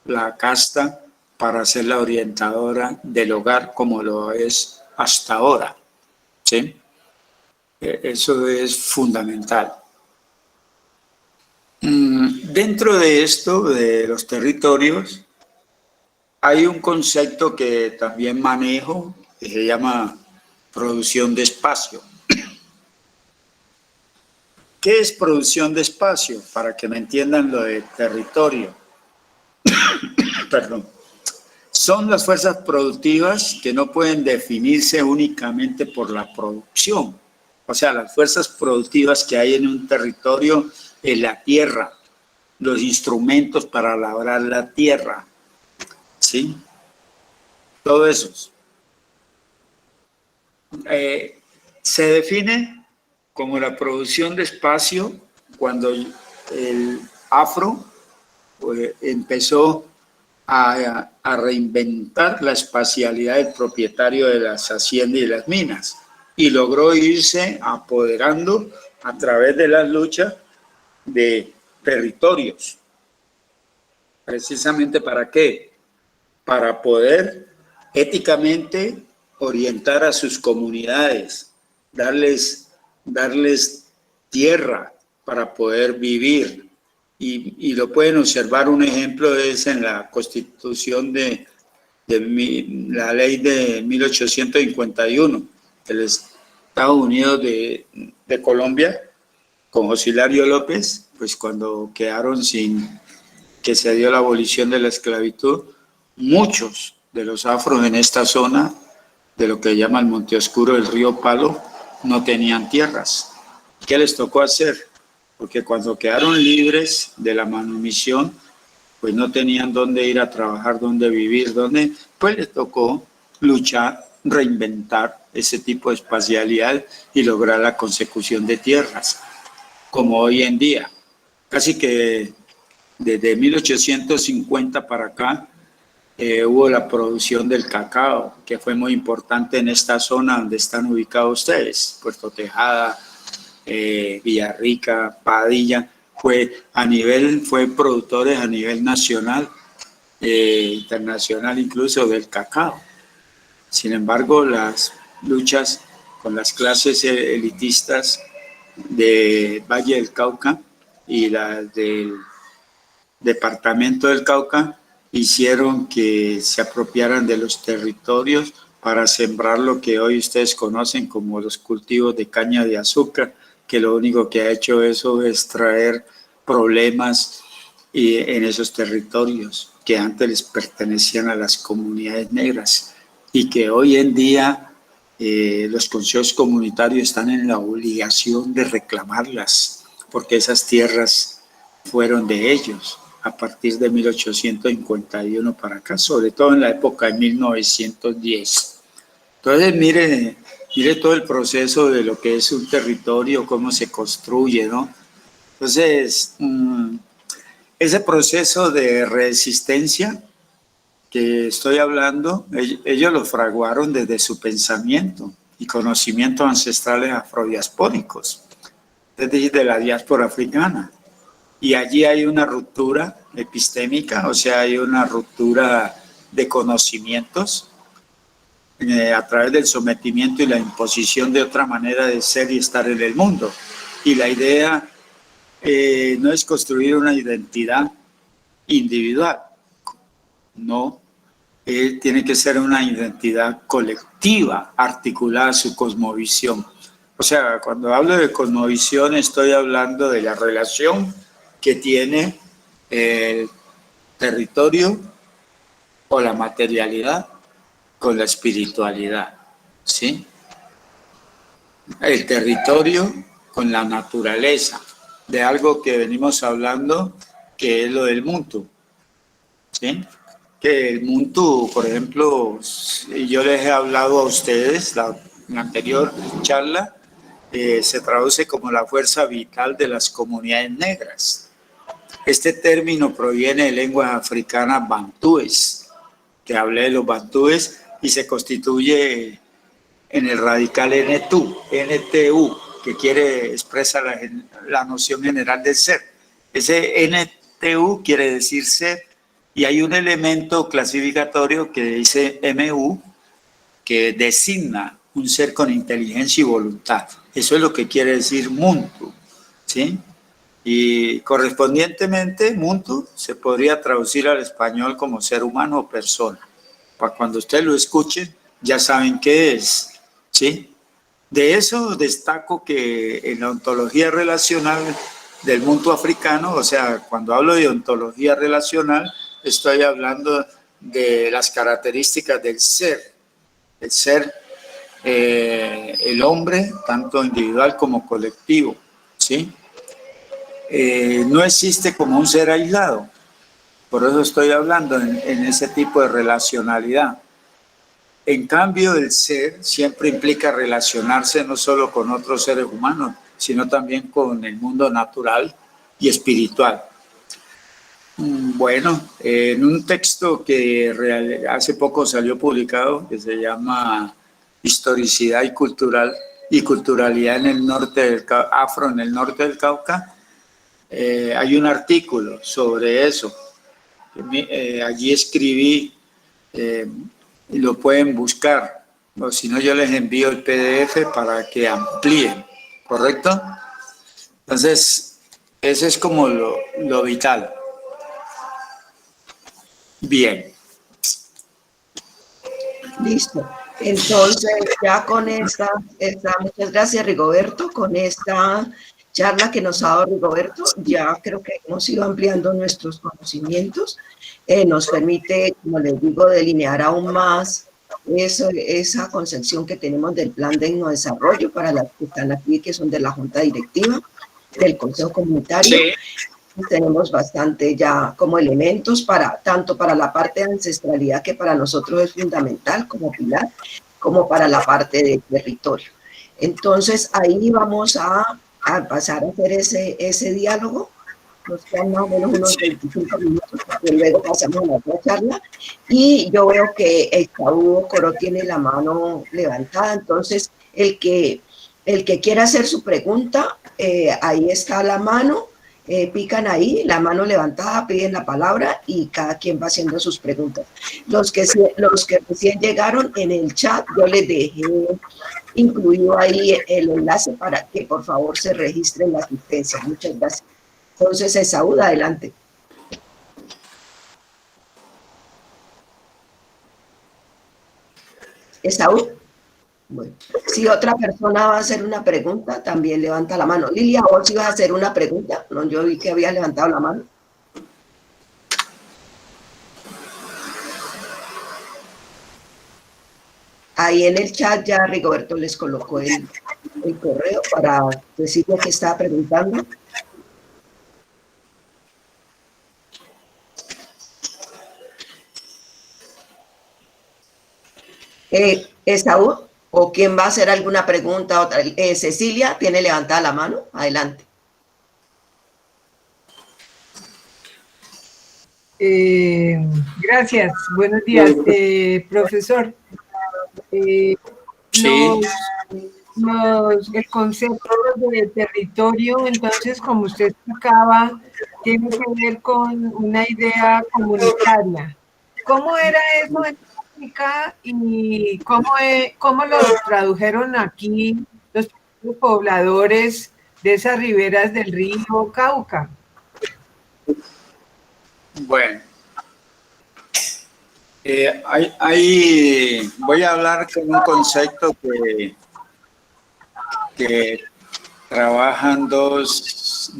la casta para ser la orientadora del hogar como lo es hasta ahora, ¿sí? Eso es fundamental. Dentro de esto, de los territorios, hay un concepto que también manejo, que se llama producción de espacio. ¿Qué es producción de espacio? Para que me entiendan lo de territorio. Perdón. Son las fuerzas productivas que no pueden definirse únicamente por la producción. O sea, las fuerzas productivas que hay en un territorio, en la tierra, los instrumentos para labrar la tierra, ¿sí? Todo eso. Se define como la producción de espacio cuando el afro empezó a reinventar la espacialidad del propietario de las haciendas y las minas y logró irse apoderando a través de las luchas de territorios. ¿Precisamente para qué? Para poder éticamente orientar a sus comunidades, darles tierra para poder vivir. Y lo pueden observar, un ejemplo es en la Constitución de la ley de 1851, del Estados Unidos de Colombia, con José Hilario López, pues cuando quedaron sin que se dio la abolición de la esclavitud, muchos de los afros en esta zona, de lo que llaman Monte Oscuro, el río Palo, no tenían tierras. ¿Qué les tocó hacer? Porque cuando quedaron libres de la manumisión, pues no tenían dónde ir a trabajar, dónde vivir, pues les tocó luchar, reinventar ese tipo de espacialidad y lograr la consecución de tierras, como hoy en día. Casi que desde 1850 para acá hubo la producción del cacao, que fue muy importante en esta zona donde están ubicados ustedes, Puerto Tejada, Villarrica, Padilla, fue productores a nivel nacional, internacional incluso del cacao. Sin embargo, las luchas con las clases elitistas de Valle del Cauca y las del departamento del Cauca hicieron que se apropiaran de los territorios para sembrar lo que hoy ustedes conocen como los cultivos de caña de azúcar, que lo único que ha hecho eso es traer problemas en esos territorios que antes les pertenecían a las comunidades negras y que hoy en día los consejos comunitarios están en la obligación de reclamarlas, porque esas tierras fueron de ellos a partir de 1851 para acá, sobre todo en la época de 1910. Entonces, mire todo el proceso de lo que es un territorio, cómo se construye, ¿no? Entonces, ese proceso de resistencia que estoy hablando, ellos lo fraguaron desde su pensamiento y conocimientos ancestrales afrodiaspóricos, es decir, de la diáspora africana. Y allí hay una ruptura epistémica, o sea, hay una ruptura de conocimientos a través del sometimiento y la imposición de otra manera de ser y estar en el mundo. Y la idea no es construir una identidad individual, no, tiene que ser una identidad colectiva, articulada a su cosmovisión. O sea, cuando hablo de cosmovisión estoy hablando de la relación que tiene el territorio o la materialidad con la espiritualidad, ¿sí? El territorio con la naturaleza, de algo que venimos hablando, que es lo del mundo, ¿sí? que el Muntu, por ejemplo, yo les he hablado a ustedes en la anterior charla, se traduce como la fuerza vital de las comunidades negras. Este término proviene de lenguas africanas bantúes, que hablé de los bantúes, y se constituye en el radical NTU, que expresa la noción general del ser. Ese NTU quiere decir ser, y hay un elemento clasificatorio que dice MU, que designa un ser con inteligencia y voluntad. Eso es lo que quiere decir Muntu, ¿sí? Y correspondientemente, Muntu se podría traducir al español como ser humano o persona. Para cuando ustedes lo escuchen, ya saben qué es, ¿sí? De eso destaco que en la ontología relacional del Muntu africano, o sea, cuando hablo de ontología relacional, estoy hablando de las características del ser, el hombre, tanto individual como colectivo, ¿sí? No existe como un ser aislado, por eso estoy hablando en ese tipo de relacionalidad. En cambio, el ser siempre implica relacionarse no solo con otros seres humanos, sino también con el mundo natural y espiritual. Bueno, en un texto que hace poco salió publicado, que se llama Historicidad y culturalidad en el norte del Afro en el norte del Cauca, hay un artículo sobre eso. Allí escribí, y lo pueden buscar, o si no yo les envío el PDF para que amplíen, ¿correcto? Entonces, eso es como lo vital. Bien.
Listo. Entonces, ya con muchas gracias, Rigoberto, con esta charla que nos ha dado Rigoberto, ya creo que hemos ido ampliando nuestros conocimientos. Nos permite, como les digo, delinear aún más esa concepción que tenemos del plan de desarrollo para las que están aquí, que son de la Junta Directiva, del Consejo Comunitario. Sí. Tenemos bastante ya como elementos tanto para la parte de ancestralidad, que para nosotros es fundamental como pilar, como para la parte de territorio. Entonces ahí vamos a pasar a hacer ese diálogo. Nos quedan más o menos unos 25 minutos, y luego pasamos a la otra charla. Y yo veo que el Esaú Coro tiene la mano levantada, entonces el que quiera hacer su pregunta, ahí está la mano. Pican ahí, la mano levantada, piden la palabra y cada quien va haciendo sus preguntas. Los que recién llegaron en el chat, yo les dejé incluido ahí el enlace para que por favor se registren la asistencia. Muchas gracias. Entonces, Esaú, adelante. Esaú. Bueno, si otra persona va a hacer una pregunta, también levanta la mano. Lilia, ¿vos ibas a hacer una pregunta? No, yo vi que había levantado la mano. Ahí en el chat ya Rigoberto les colocó el correo para decir lo que estaba preguntando. Esaú, ¿o quién va a hacer alguna pregunta? Otra. Cecilia tiene levantada la mano. Adelante.
Gracias. Buenos días, profesor.
Sí.
El concepto de territorio, entonces, como usted explicaba, tiene que ver con una idea comunitaria. ¿Cómo era eso en África y cómo lo tradujeron aquí los pobladores de esas riberas del río Cauca?
Bueno, voy a hablar con un concepto que trabajan dos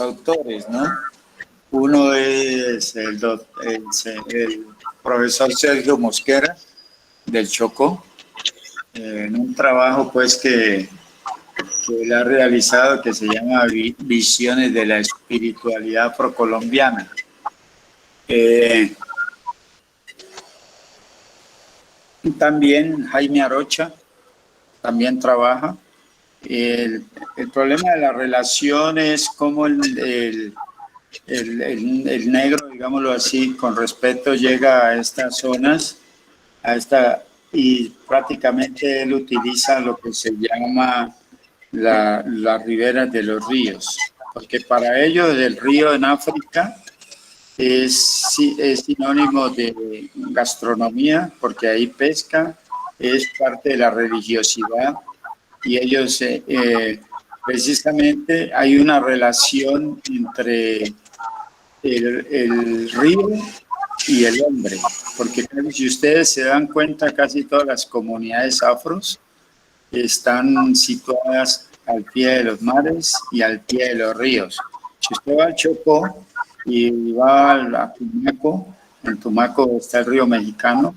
autores, ¿no? Uno es el profesor Sergio Mosquera del Chocó, en un trabajo pues que él ha realizado que se llama Visiones de la Espiritualidad Procolombiana. También Jaime Arocha también trabaja. El problema de la relación es cómo el negro, digámoslo así, con respeto llega a estas zonas, y prácticamente él utiliza lo que se llama las riberas de los ríos, porque para ellos el río en África es sinónimo de gastronomía, porque ahí pesca, es parte de la religiosidad, y ellos precisamente hay una relación entre el río y el hombre, porque si ustedes se dan cuenta, casi todas las comunidades afros están situadas al pie de los mares y al pie de los ríos. Si usted va al Chocó y va a Tumaco, en Tumaco está el río Mexicano,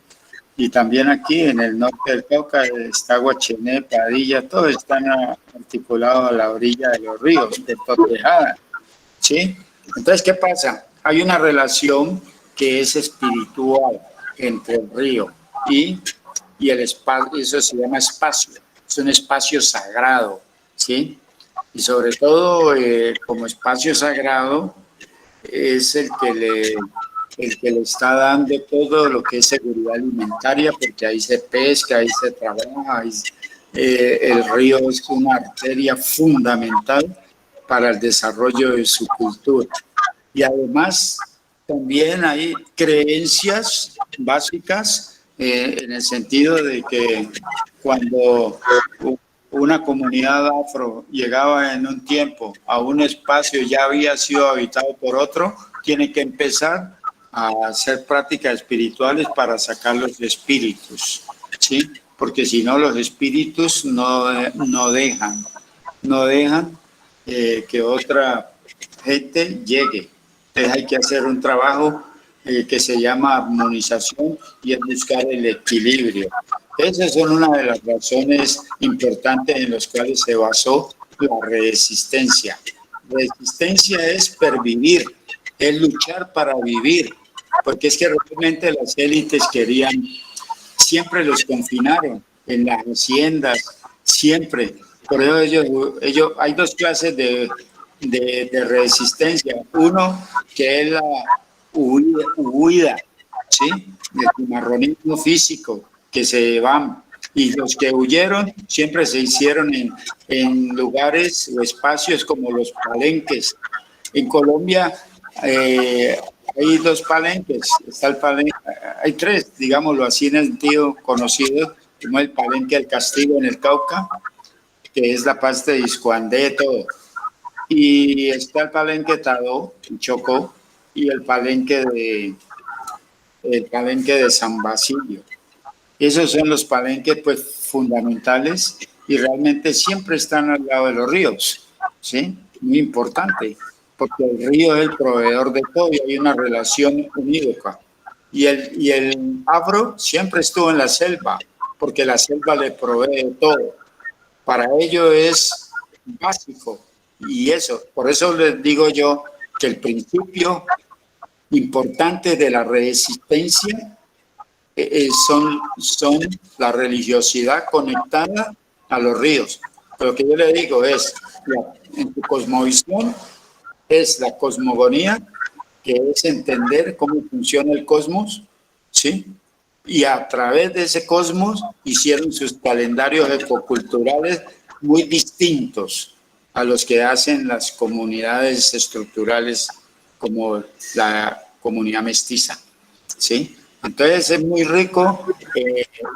y también aquí en el norte del Cauca está Guachené, Padilla, todos están articulados a la orilla de los ríos, de Totejada, ¿sí? Entonces, ¿qué pasa? Hay una relación que es espiritual entre el río y el espacio, eso se llama espacio, es un espacio sagrado, ¿sí? Y sobre todo, como espacio sagrado, es el que le está dando todo lo que es seguridad alimentaria, porque ahí se pesca, ahí se trabaja, el río es una arteria fundamental para el desarrollo de su cultura. Y además también hay creencias básicas en el sentido de que cuando una comunidad afro llegaba en un tiempo a un espacio ya había sido habitado por otro, tiene que empezar a hacer prácticas espirituales para sacar los espíritus, ¿sí? Porque si no, los espíritus no dejan que otra gente llegue. Entonces hay que hacer un trabajo que se llama armonización y es buscar el equilibrio. Esas son una de las razones importantes en las cuales se basó la resistencia. Resistencia es pervivir, es luchar para vivir, porque es que realmente las élites siempre los confinaron en las haciendas, siempre. Por eso ellos hay dos clases de resistencia. Uno, que es la huida, ¿sí? El cimarronismo físico, que se van. Y los que huyeron siempre se hicieron en lugares o espacios como los palenques. En Colombia hay dos palenques. Está el palenque, hay tres, digámoslo así, en el sentido conocido, como el Palenque del Castigo en el Cauca, que es la paz de Iscuandé, todo. Y está el Palenque Tadó, en Chocó, y el palenque de San Basilio. Esos son los palenques pues fundamentales y realmente siempre están al lado de los ríos, ¿sí? Muy importante, porque el río es el proveedor de todo y hay una relación unívoca. Y el afro siempre estuvo en la selva, porque la selva le provee de todo. Para ello es básico. Y eso, por eso les digo yo que el principio importante de la resistencia son la religiosidad conectada a los ríos. Lo que yo le digo es, en tu cosmovisión, es la cosmogonía, que es entender cómo funciona el cosmos, ¿sí? Y a través de ese cosmos hicieron sus calendarios ecoculturales muy distintos a los que hacen las comunidades estructurales como la comunidad mestiza, ¿sí? Entonces es muy rico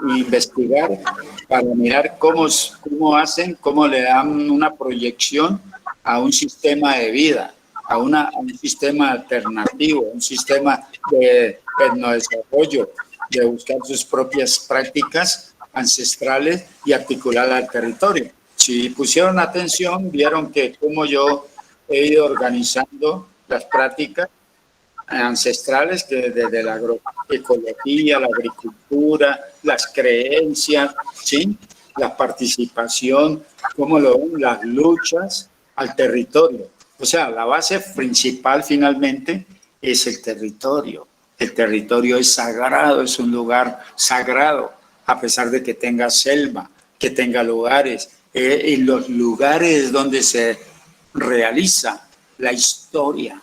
investigar para mirar cómo hacen, cómo le dan una proyección a un sistema de vida, a un sistema alternativo, un sistema de etnodesarrollo, de buscar sus propias prácticas ancestrales y articularlas al territorio. Si pusieron atención, vieron que como yo he ido organizando las prácticas ancestrales, que desde la agroecología, la agricultura, las creencias, ¿sí? La participación, como lo ven, las luchas al territorio. O sea, la base principal finalmente es el territorio. El territorio es sagrado, es un lugar sagrado. a pesar de que tenga selva, que tenga lugares. En los lugares donde se realiza la historia,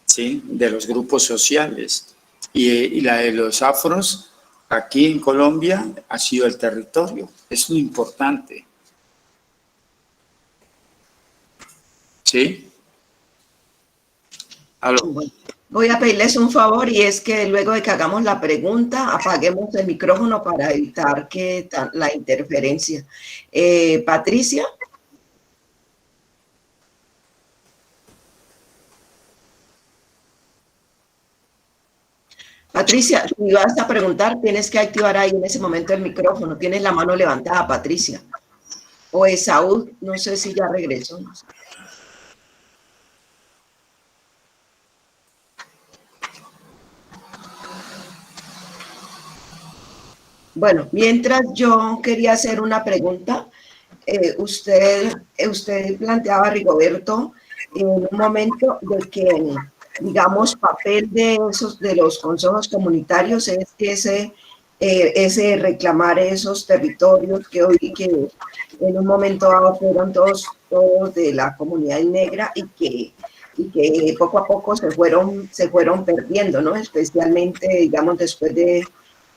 ¿sí?, de los grupos sociales. Y la de los afros, aquí en Colombia, ha sido el territorio. Es lo importante. ¿Sí? ¿Aló?
Bueno, voy a pedirles un favor y es que luego de que hagamos la pregunta, apaguemos el micrófono para evitar que la interferencia. Patricia. Patricia, si vas a preguntar, tienes que activar ahí en ese momento el micrófono. Tienes la mano levantada, Patricia. O Esaú, no sé si ya regresó. No sé. Bueno, mientras yo quería hacer una pregunta, usted planteaba, Rigoberto, en un momento de que, digamos, papel de los consejos comunitarios es ese reclamar esos territorios que hoy, que en un momento dado fueron todos de la comunidad negra y que poco a poco se fueron perdiendo, ¿no? Especialmente, digamos, después de,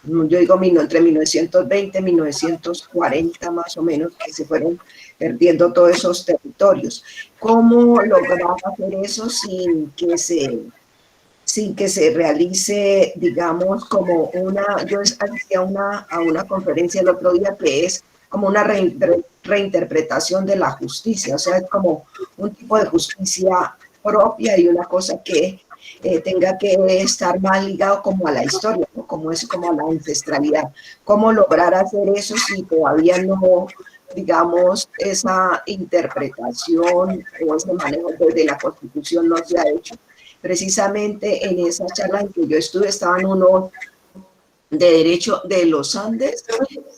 yo digo, entre 1920 y 1940 más o menos, que se fueron perdiendo todos esos territorios. ¿Cómo lograr hacer eso sin que se realice, digamos, como yo asistí a una conferencia el otro día que es como una reinterpretación de la justicia, o sea, es como un tipo de justicia propia y una cosa que tenga que estar más ligado como a la historia, ¿no? Como a la ancestralidad. ¿Cómo lograr hacer eso si todavía no, digamos, esa interpretación o ese manejo de la Constitución no se ha hecho? Precisamente en esa charla en que yo estuve estaban unos de derecho de los Andes,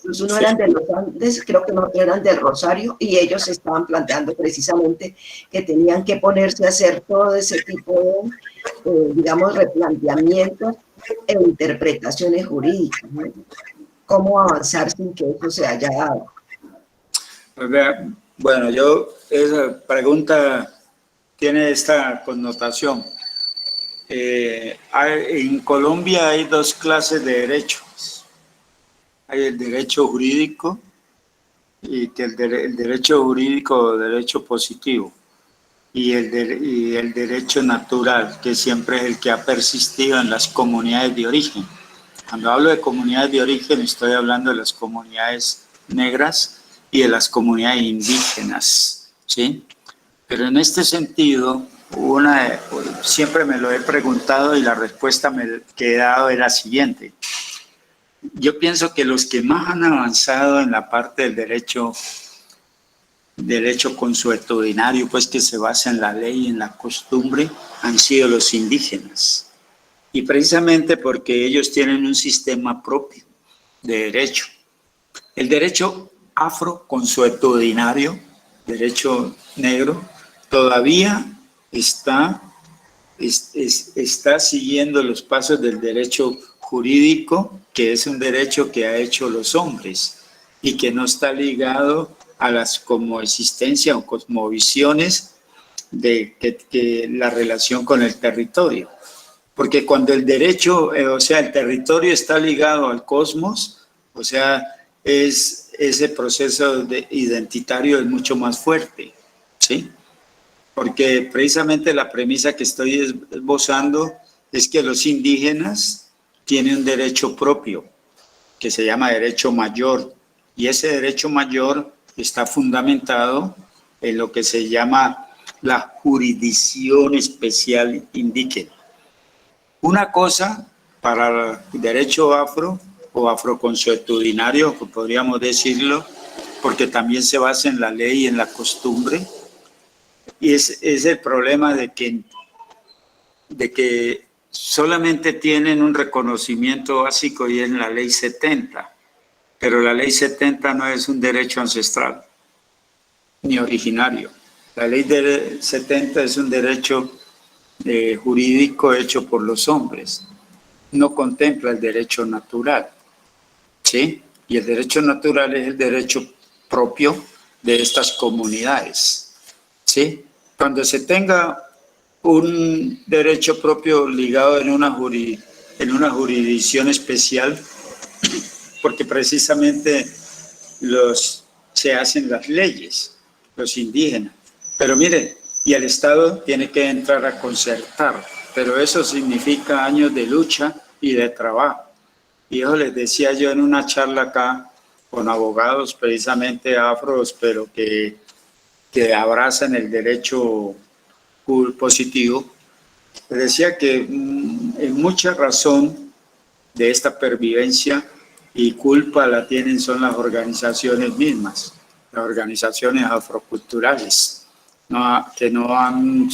los unos eran de los Andes, creo que no eran del Rosario, y ellos estaban planteando precisamente que tenían que ponerse a hacer todo ese tipo de, digamos, replanteamientos e interpretaciones jurídicas, ¿no? ¿Cómo avanzar sin que eso se haya dado?
Bueno, esa pregunta tiene esta connotación. En Colombia hay dos clases de derechos. Hay el derecho jurídico y que el derecho jurídico, derecho positivo, y el derecho natural, que siempre es el que ha persistido en las comunidades de origen. Cuando hablo de comunidades de origen, estoy hablando de las comunidades negras y de las comunidades indígenas, ¿sí? Pero en este sentido, siempre me lo he preguntado y la respuesta que he dado es la siguiente. Yo pienso que los que más han avanzado en la parte del derecho consuetudinario, pues que se basa en la ley y en la costumbre, han sido los indígenas. Y precisamente porque ellos tienen un sistema propio de derecho. El derecho afro-consuetudinario, derecho negro, todavía está siguiendo los pasos del derecho jurídico, que es un derecho que ha hecho los hombres y que no está ligado a las coexistencias o cosmovisiones de que la relación con el territorio. Porque cuando el derecho, o sea, el territorio está ligado al cosmos, o sea, ese proceso identitario es mucho más fuerte, ¿sí? Porque precisamente la premisa que estoy esbozando es que los indígenas tienen un derecho propio, que se llama derecho mayor, y ese derecho mayor está fundamentado en lo que se llama la jurisdicción especial indígena. Una cosa para el derecho afro o afroconsuetudinario, podríamos decirlo, porque también se basa en la ley y en la costumbre, y es el problema de que solamente tienen un reconocimiento básico y es la ley 70, pero la ley 70 no es un derecho ancestral ni originario. La ley 70 es un derecho jurídico hecho por los hombres, no contempla el derecho natural, ¿sí? y el derecho natural es el derecho propio de estas comunidades, ¿sí? Cuando se tenga un derecho propio ligado en una jurisdicción especial, porque precisamente se hacen las leyes, los indígenas. Pero mire, y el Estado tiene que entrar a concertar, pero eso significa años de lucha y de trabajo. Y eso les decía yo en una charla acá con abogados precisamente afros, pero que abrazan el derecho positivo. Les decía que en mucha razón de esta pervivencia y culpa la tienen son las organizaciones mismas, las organizaciones afroculturales, que no han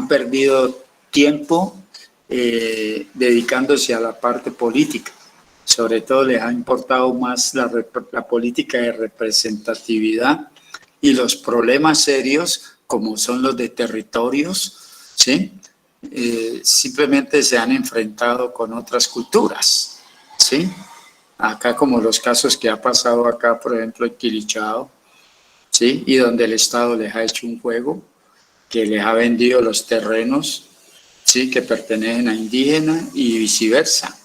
perdido tiempo dedicándose a la parte política. Sobre todo les ha importado más la política de representatividad y los problemas serios como son los de territorios, ¿sí? Simplemente se han enfrentado con otras culturas, ¿sí? Acá como los casos que ha pasado acá, por ejemplo, en Quilichao, ¿sí? Y donde el Estado les ha hecho un juego, que les ha vendido los terrenos, ¿sí? Que pertenecen a indígenas y viceversa.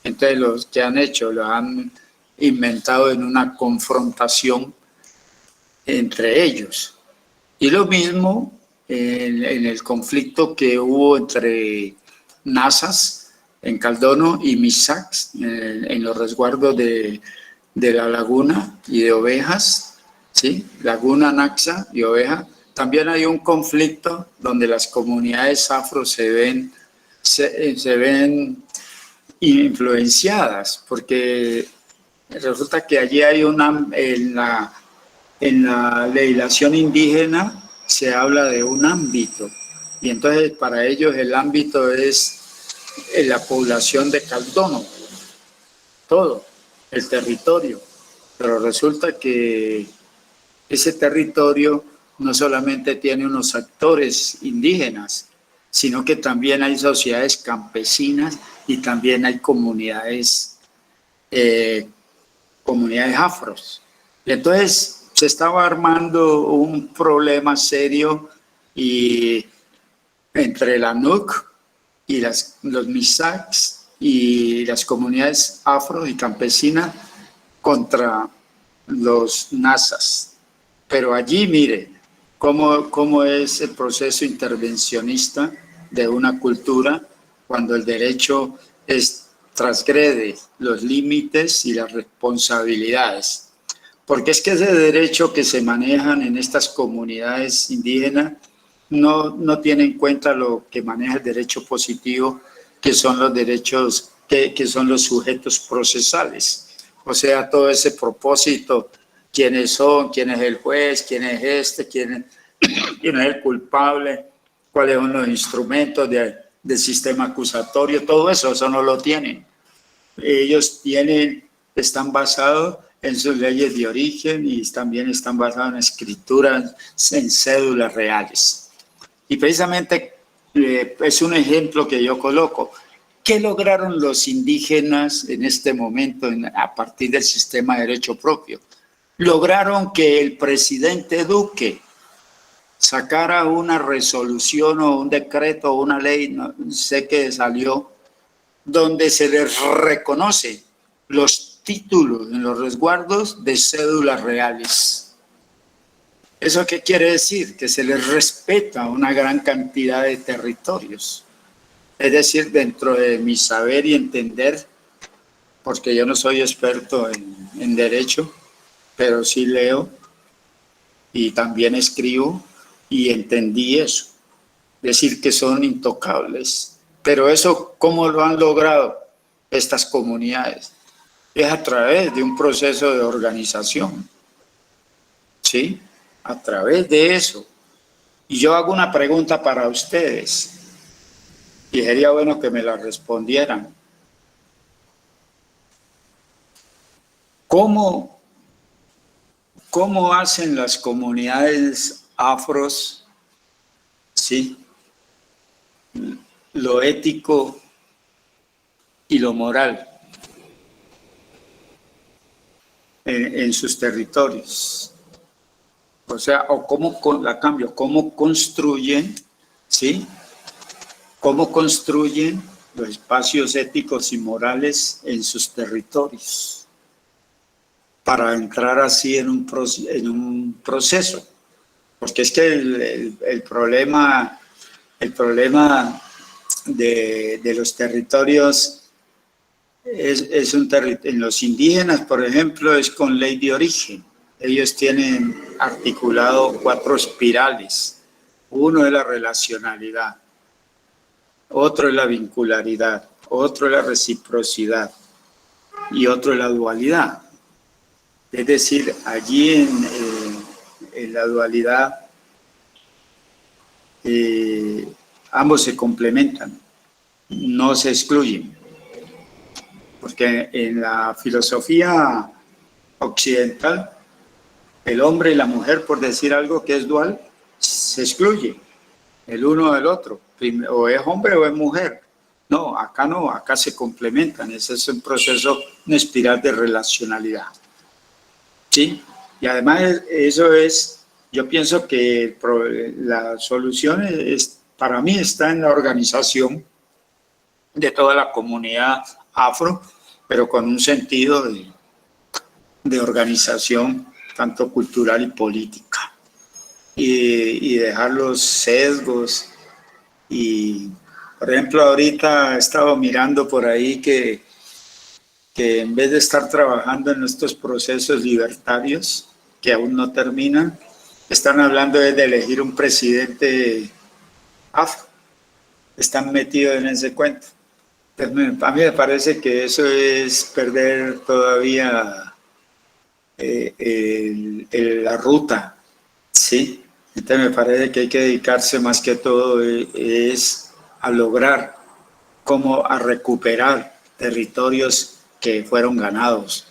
Entonces los que han hecho lo han inventado en una confrontación entre ellos. Y lo mismo en el conflicto que hubo entre Nazas en Caldono y Misax en los resguardos de la laguna y de ovejas, ¿sí? Laguna, Naxa y oveja. También hay un conflicto donde las comunidades afro se ven influenciadas, porque resulta que allí hay en la legislación indígena se habla de un ámbito, y entonces para ellos el ámbito es la población de Caldono, todo el territorio, pero resulta que ese territorio no solamente tiene unos actores indígenas, sino que también hay sociedades campesinas y también hay comunidades afros. Y entonces se estaba armando un problema serio y entre la NUC y los Misax y las comunidades afro y campesinas contra los Nazas. Pero allí, mire, cómo es el proceso intervencionista de una cultura cuando el derecho transgrede los límites y las responsabilidades. Porque es que ese derecho que se manejan en estas comunidades indígenas no tiene en cuenta lo que maneja el derecho positivo, que son los derechos, que son los sujetos procesales. O sea, todo ese propósito, quiénes son, quién es el juez, quién es quién es el culpable, cuáles son los instrumentos del sistema acusatorio, todo eso no lo tienen. Ellos están basados en sus leyes de origen y también están basados en escrituras, en cédulas reales. Y precisamente es un ejemplo que yo coloco. ¿Qué lograron los indígenas en este momento a partir del sistema de derecho propio? Lograron que el presidente Duque sacara una resolución o un decreto o una ley, no sé qué salió, donde se les reconoce los títulos en los resguardos de cédulas reales. ¿Eso qué quiere decir? Que se les respeta una gran cantidad de territorios. Es decir, dentro de mi saber y entender, porque yo no soy experto en derecho, pero sí leo y también escribo y entendí eso. Decir que son intocables. Pero eso, ¿cómo lo han logrado estas comunidades? Es a través de un proceso de organización. ¿Sí? A través de eso. Y yo hago una pregunta para ustedes. Y sería bueno que me la respondieran. ¿Cómo hacen las comunidades afros, sí, lo ético y lo moral? en sus territorios. O sea, o cómo construyen, ¿sí? Cómo construyen los espacios éticos y morales en sus territorios para entrar así en un proceso. Porque es que el problema de los territorios en los indígenas, por ejemplo, es con ley de origen. Ellos tienen articulado 4 espirales. Uno es la relacionalidad, otro es la vincularidad, otro es la reciprocidad y otro es la dualidad. Es decir, allí en la dualidad ambos se complementan, no se excluyen. Porque en la filosofía occidental, el hombre y la mujer, por decir algo que es dual, se excluyen el uno del otro. O es hombre o es mujer. No, acá se complementan. Ese es un proceso, una espiral de relacionalidad. ¿Sí? Y además yo pienso que la solución para mí está en la organización de toda la comunidad afro, pero con un sentido de organización tanto cultural y política, y dejar los sesgos. Y por ejemplo, ahorita he estado mirando por ahí que en vez de estar trabajando en estos procesos libertarios que aún no terminan, están hablando de elegir un presidente afro. Están metidos en ese cuento. A mí me parece que eso es perder todavía la ruta, ¿sí? Entonces me parece que hay que dedicarse más que todo es a lograr a recuperar territorios que fueron ganados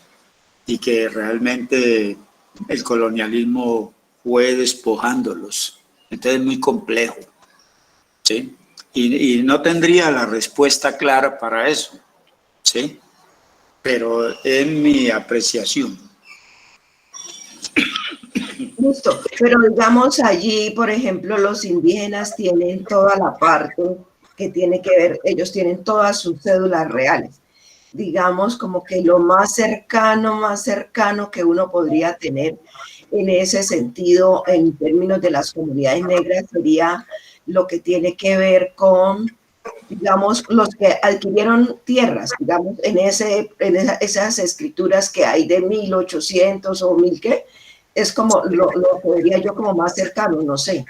y que realmente el colonialismo fue despojándolos. Entonces es muy complejo, ¿sí? Y no tendría la respuesta clara para eso, ¿sí? Pero es mi apreciación.
Justo, pero digamos allí, por ejemplo, los indígenas tienen toda la parte que tiene que ver, ellos tienen todas sus cédulas reales. Digamos como que lo más cercano que uno podría tener en ese sentido, en términos de las comunidades negras, sería lo que tiene que ver con, digamos, los que adquirieron tierras, digamos, en esas escrituras que hay de 1800 o 1000 ¿qué? Es como, lo podría yo como más cercano, no sé,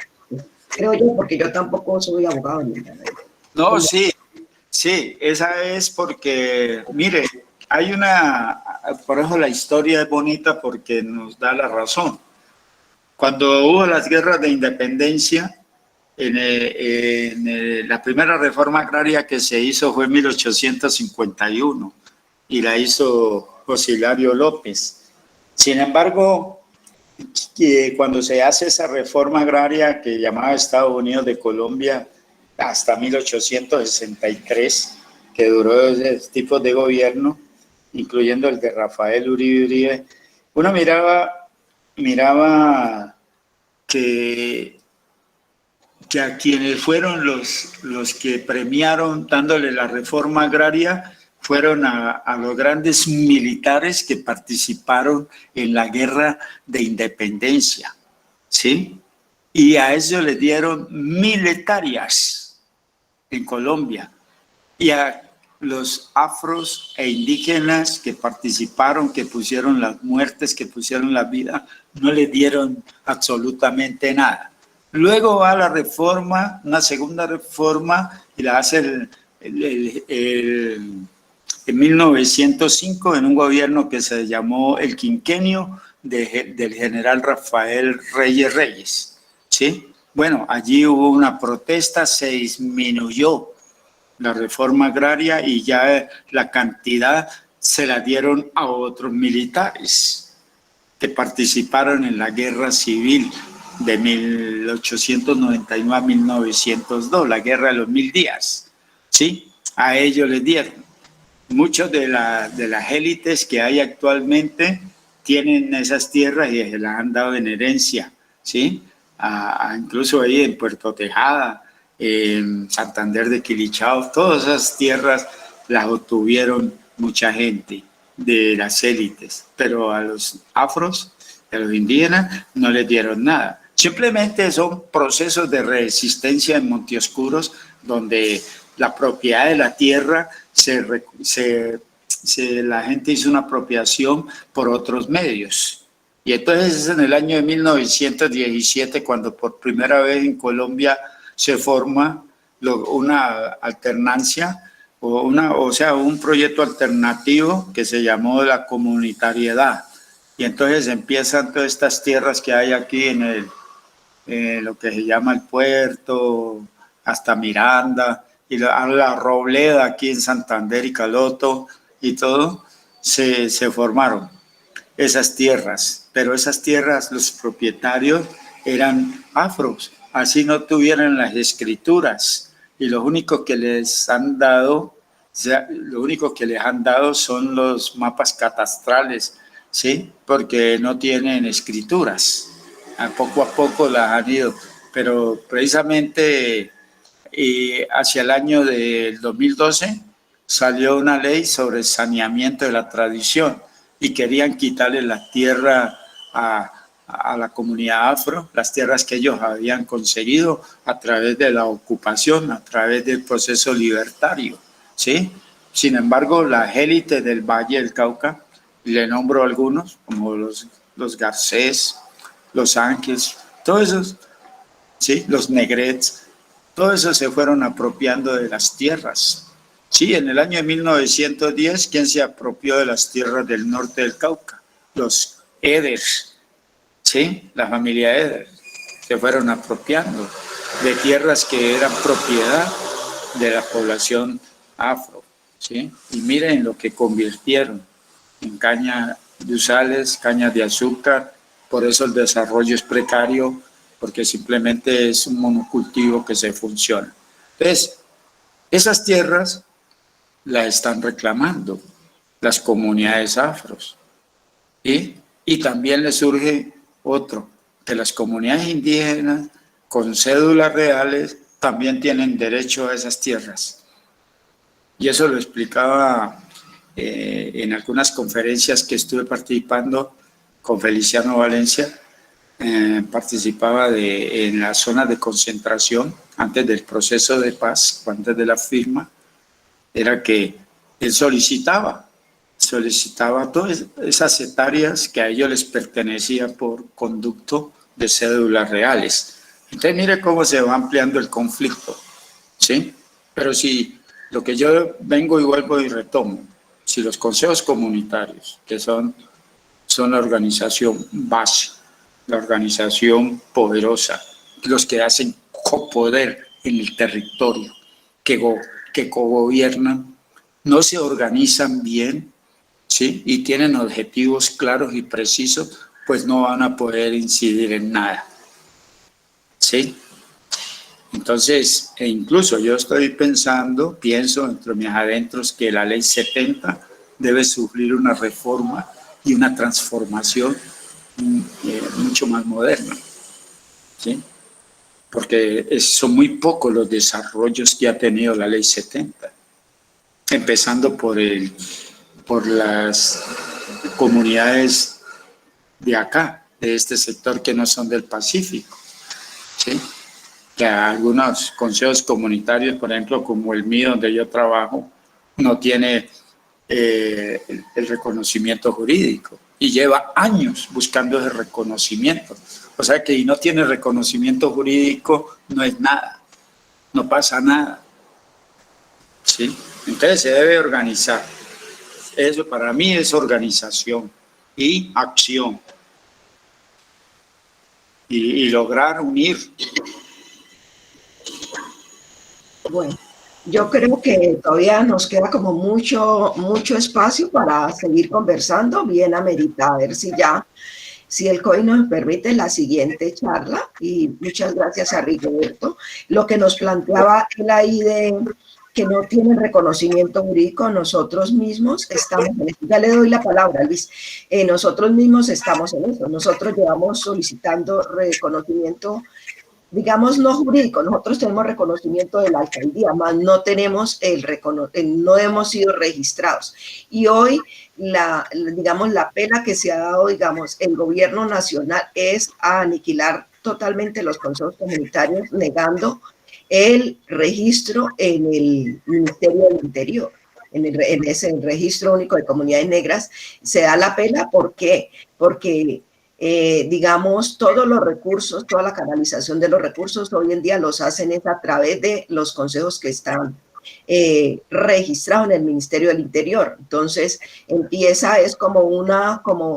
creo yo, porque yo tampoco soy abogado.
No, sí, esa es porque, mire, por eso la historia es bonita porque nos da la razón. Cuando hubo las guerras de independencia, la primera reforma agraria que se hizo fue en 1851 y la hizo José Hilario López. Sin embargo, cuando se hace esa reforma agraria que llamaba Estados Unidos de Colombia hasta 1863, que duró ese tipo de gobierno, incluyendo el de Rafael Uribe, uno miraba que a quienes fueron los que premiaron dándole la reforma agraria fueron a los grandes militares que participaron en la guerra de independencia, ¿sí? Y a ellos les dieron 1000 hectáreas en Colombia. Y a los afros e indígenas que participaron, que pusieron las muertes, que pusieron la vida, no les dieron absolutamente nada. Luego va la reforma, una segunda reforma, y la hace en 1905 en un gobierno que se llamó el quinquenio del general Rafael Reyes, ¿sí? Bueno, allí hubo una protesta, se disminuyó la reforma agraria y ya la cantidad se la dieron a otros militares que participaron en la guerra civil de 1899 a 1902, la guerra de los 1000 días, ¿sí? A ellos les dieron. Muchos de las élites que hay actualmente tienen esas tierras y se las han dado en herencia, ¿sí? Incluso ahí en Puerto Tejada, en Santander de Quilichao, todas esas tierras las obtuvieron mucha gente de las élites, pero a los afros, a los indígenas, no les dieron nada. Simplemente son procesos de resistencia en Monteoscuros, donde la propiedad de la tierra la gente hizo una apropiación por otros medios. Y entonces es en el año de 1917 cuando por primera vez en Colombia se forma una alternancia, o sea, un proyecto alternativo que se llamó la comunitariedad. Y entonces empiezan todas estas tierras que hay aquí en lo que se llama el puerto, hasta Miranda, y la Robleda aquí en Santander y Caloto, y todo, se formaron esas tierras. Pero esas tierras, los propietarios eran afros, así no tuvieran las escrituras. Y lo único que les han dado, son los mapas catastrales, ¿sí? Porque no tienen escrituras. Poco a poco las han ido, pero precisamente hacia el año del 2012 salió una ley sobre el saneamiento de la tradición y querían quitarle la tierra a la comunidad afro, las tierras que ellos habían conseguido a través de la ocupación, a través del proceso libertario, ¿sí? Sin embargo, las élites del Valle del Cauca, le nombro algunos, como los Garcés, los Ángeles, todos esos, ¿sí? Los Negrets, todos esos se fueron apropiando de las tierras. Sí, en el año de 1910, ¿quién se apropió de las tierras del norte del Cauca? Los Eders, ¿sí? La familia Eder se fueron apropiando de tierras que eran propiedad de la población afro, ¿sí? Y miren lo que convirtieron en caña de uzales, cañas de azúcar. Por eso el desarrollo es precario, porque simplemente es un monocultivo que se funciona. Entonces, esas tierras las están reclamando las comunidades afros. Y también le surge otro, que las comunidades indígenas con cédulas reales también tienen derecho a esas tierras. Y eso lo explicaba en algunas conferencias que estuve participando con Feliciano Valencia. Participaba en la zona de concentración antes del proceso de paz, antes de la firma. Era que él solicitaba todas esas hectáreas que a ellos les pertenecía por conducto de cédulas reales. Entonces mire cómo se va ampliando el conflicto, ¿sí? Pero si lo que yo vengo y vuelvo y retomo, si los consejos comunitarios, que son la organización base, la organización poderosa, los que hacen copoder en el territorio, que cogobiernan, no se organizan bien, ¿sí? Y tienen objetivos claros y precisos, pues no van a poder incidir en nada, ¿sí? Entonces, incluso yo pienso entre mis adentros que la ley 70 debe sufrir una reforma y una transformación mucho más moderna, ¿sí? Porque son muy pocos los desarrollos que ha tenido la ley 70, empezando por las comunidades de acá, de este sector que no son del Pacífico, ¿sí? Que algunos consejos comunitarios, por ejemplo, como el mío, donde yo trabajo, no tiene el reconocimiento jurídico y lleva años buscando ese reconocimiento. O sea que si no tiene reconocimiento jurídico, no es nada, no pasa nada, ¿sí? Entonces se debe organizar. Eso para mí es organización y acción y lograr unir.
Bueno, yo creo que todavía nos queda como mucho espacio para seguir conversando, bien amerita, a ver si el COI nos permite la siguiente charla. Y muchas gracias a Rigoberto. Lo que nos planteaba él ahí que no tienen reconocimiento jurídico, nosotros mismos estamos en eso. Ya le doy la palabra, Luis. Nosotros mismos estamos en eso. Nosotros llevamos solicitando reconocimiento, digamos, no jurídico. Nosotros tenemos reconocimiento de la alcaldía, más no tenemos no hemos sido registrados. Y hoy, digamos, la pena que se ha dado, digamos, el gobierno nacional es a aniquilar totalmente los consejos comunitarios, negando el registro en el Ministerio del Interior, en ese registro único de comunidades negras. Se da la pena, ¿por qué? Porque digamos, todos los recursos, toda la canalización de los recursos hoy en día los hacen es a través de los consejos que están registrados en el Ministerio del Interior. Entonces empieza, es como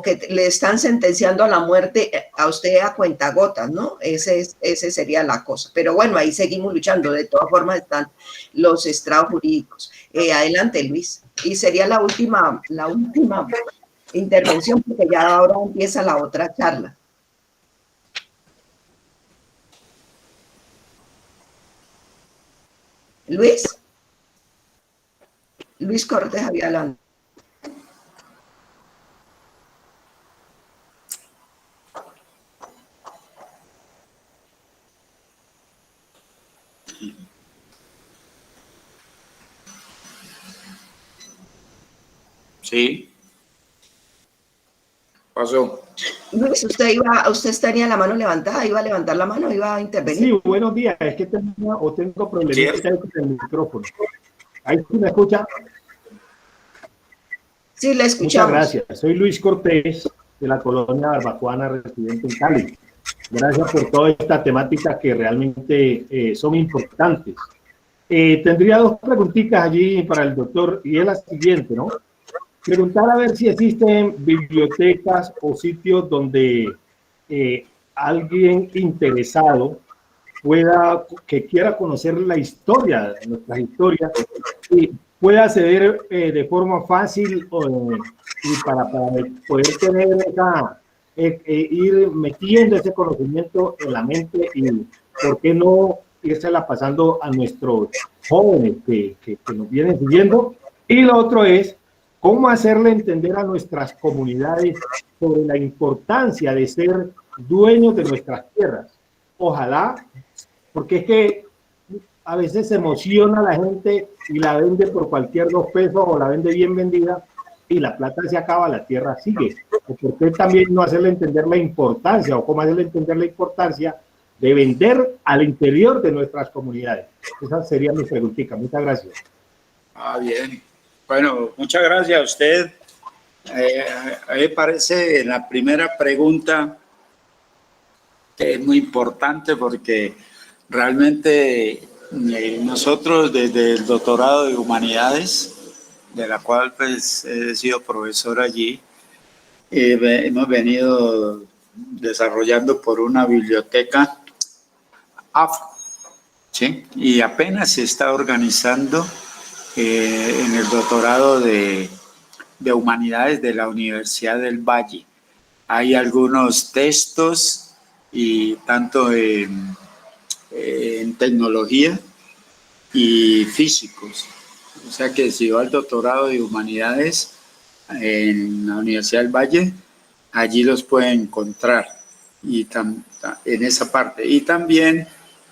que le están sentenciando a la muerte a usted a cuentagotas, ¿no? Ese sería la cosa. Pero bueno, ahí seguimos luchando. De todas formas están los estrados jurídicos. Adelante, Luis. Y sería la última intervención, porque ya ahora empieza la otra charla. Luis Cortés había hablado.
Sí. Pasó.
Luis, usted tenía la mano levantada, iba a levantar la mano, iba a intervenir.
Sí, buenos días. Es que tengo problemas con el micrófono. ¿Ahí sí me escucha?
Sí, le escuchamos.
Muchas gracias. Soy Luis Cortés, de la colonia Barbacoana, residente en Cali. Gracias por toda esta temática que realmente son importantes. Tendría dos preguntitas allí para el doctor, y es la siguiente, ¿no? Preguntar a ver si existen bibliotecas o sitios donde alguien interesado que quiera conocer la historia, nuestras historias, y pueda acceder de forma fácil y para poder tener ir metiendo ese conocimiento en la mente y, ¿por qué no irsela pasando a nuestros jóvenes que nos vienen siguiendo? Y lo otro es, ¿cómo hacerle entender a nuestras comunidades sobre la importancia de ser dueños de nuestras tierras? Ojalá, porque es que a veces se emociona la gente y la vende por cualquier 2 pesos o la vende bien vendida y la plata se acaba, la tierra sigue. ¿Por qué también no hacerle entender la importancia o cómo hacerle entender la importancia de vender al interior de nuestras comunidades? Esa sería mi preguntita. Muchas gracias.
Bien. Bueno, muchas gracias a usted. A mí me parece en la primera pregunta que es muy importante porque realmente nosotros desde el doctorado de Humanidades, de la cual pues he sido profesor allí, hemos venido desarrollando por una biblioteca afro, ¿sí? Y apenas se está organizando en el doctorado de Humanidades de la Universidad del Valle. Hay algunos textos y tanto en tecnología y físicos. O sea que si va al doctorado de Humanidades en la Universidad del Valle, allí los puede encontrar y en esa parte. Y también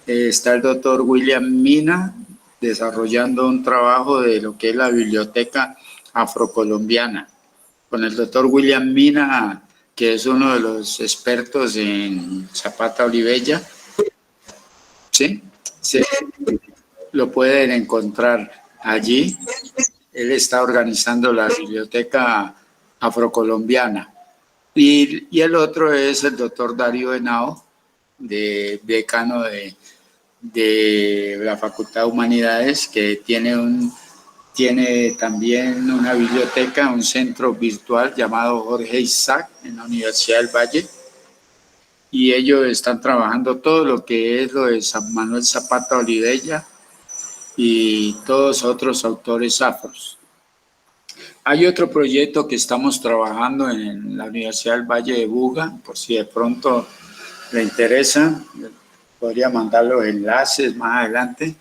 está el doctor William Mina desarrollando un trabajo de lo que es la biblioteca afrocolombiana, con el doctor William Mina, que es uno de los expertos en Zapata Olivella. ¿Sí? Sí, lo pueden encontrar allí. Él está organizando la biblioteca afrocolombiana. Y el otro es el doctor Darío Henao, decano de la Facultad de Humanidades, que tiene también una biblioteca, un centro virtual llamado Jorge Isaac en la Universidad del Valle, y ellos están trabajando todo lo que es lo de San Manuel Zapata Olivella y todos otros autores afros. Hay otro proyecto que estamos trabajando en la Universidad del Valle de Buga, por si de pronto le interesa, podría mandar los enlaces más adelante.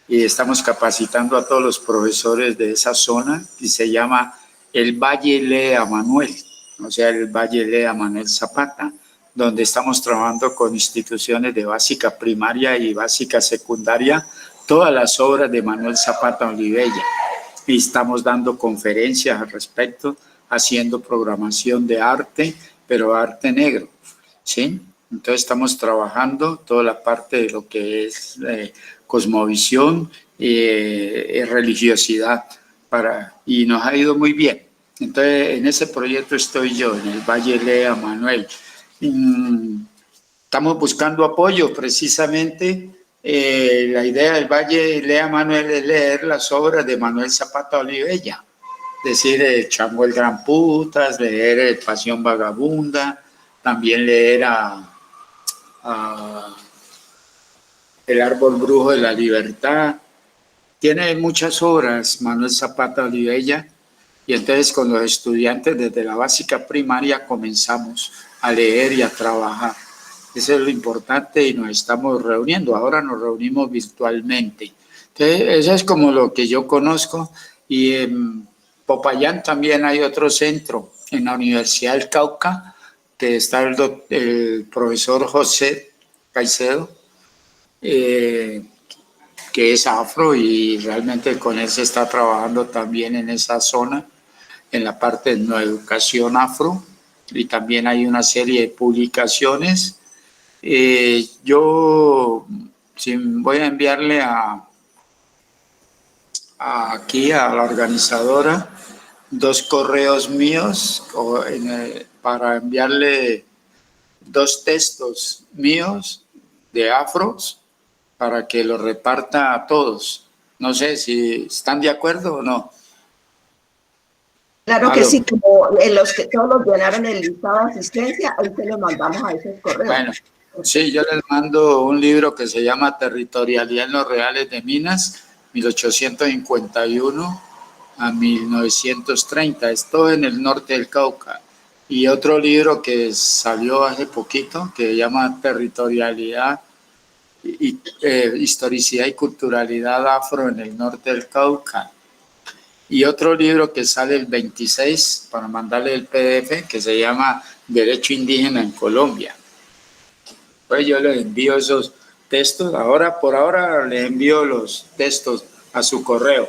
y estamos capacitando a todos los profesores de esa zona y se llama el Valle Lea Manuel, o sea, el Valle Lea Manuel Zapata, donde estamos trabajando con instituciones de básica primaria y básica secundaria, todas las obras de Manuel Zapata Olivella. Y estamos dando conferencias al respecto, haciendo programación de arte, pero arte negro, ¿sí? Entonces estamos trabajando toda la parte de lo que es cosmovisión y religiosidad, y nos ha ido muy bien. Entonces en ese proyecto estoy yo, en el Valle Lea Manuel. Estamos buscando apoyo precisamente. La idea del Valle Lea Manuel es leer las obras de Manuel Zapata Olivella, es decir, el Chango el Gran Putas, leer Pasión Vagabunda, también leer El Árbol Brujo de la Libertad. Tiene muchas obras Manuel Zapata Olivella, y entonces con los estudiantes desde la básica primaria comenzamos a leer y a trabajar. Eso es lo importante y nos estamos reuniendo. Ahora nos reunimos virtualmente. Entonces, eso es como lo que yo conozco. Y en Popayán también hay otro centro, en la Universidad del Cauca, que está el profesor José Caicedo, que es afro, y realmente con él se está trabajando también en esa zona, en la parte de nueva educación afro, y también hay una serie de publicaciones. Yo voy a enviarle aquí a la organizadora 2 correos míos para enviarle 2 textos míos de afros para que los reparta a todos. No sé si están de acuerdo o no.
Claro que sí, como en los que todos llenaron el listado de asistencia, ahí se lo mandamos a esos correos.
Bueno, sí, yo les mando un libro que se llama Territorialidad en los Reales de Minas, 1851 a 1930. Esto en el norte del Cauca. Y otro libro que salió hace poquito, que se llama Territorialidad, Historicidad y Culturalidad Afro en el norte del Cauca. Y otro libro que sale el 26, para mandarle el PDF, que se llama Derecho Indígena en Colombia. Pues yo les envío esos textos. Por ahora les envío los textos a su correo.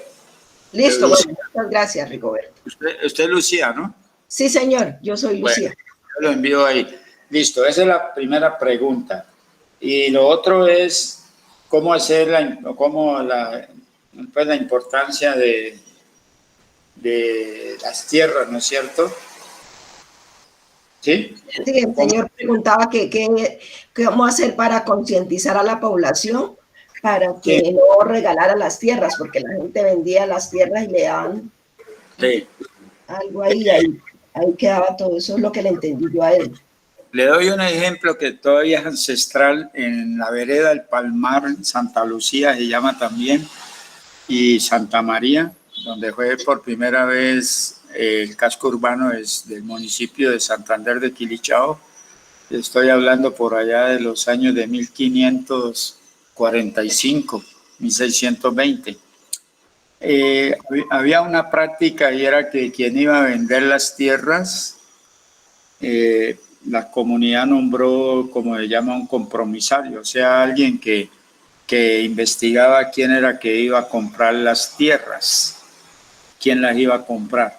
Listo, bueno, muchas gracias, Rigoberto.
Usted es Lucía, ¿no?
Sí, señor, yo soy Lucía.
Bueno, yo lo envío ahí. Listo, esa es la primera pregunta. Y lo otro es cómo hacer la importancia de las tierras, ¿no es cierto? ¿Sí?
Sí, el señor preguntaba cómo hacer para concientizar a la población para que no regalara las tierras, porque la gente vendía las tierras y le daban algo ahí quedaba todo. Eso es lo que le entendí yo a él.
Le doy un ejemplo que todavía es ancestral en la vereda del Palmar, en Santa Lucía se llama también, y Santa María, donde fue por primera vez el casco urbano del municipio de Santander de Quilichao. Estoy hablando por allá de los años de 1545, 1620. Había una práctica y era que quien iba a vender las tierras, la comunidad nombró, como se llama, un compromisario, o sea, alguien que investigaba quién era que iba a comprar las tierras, quién las iba a comprar.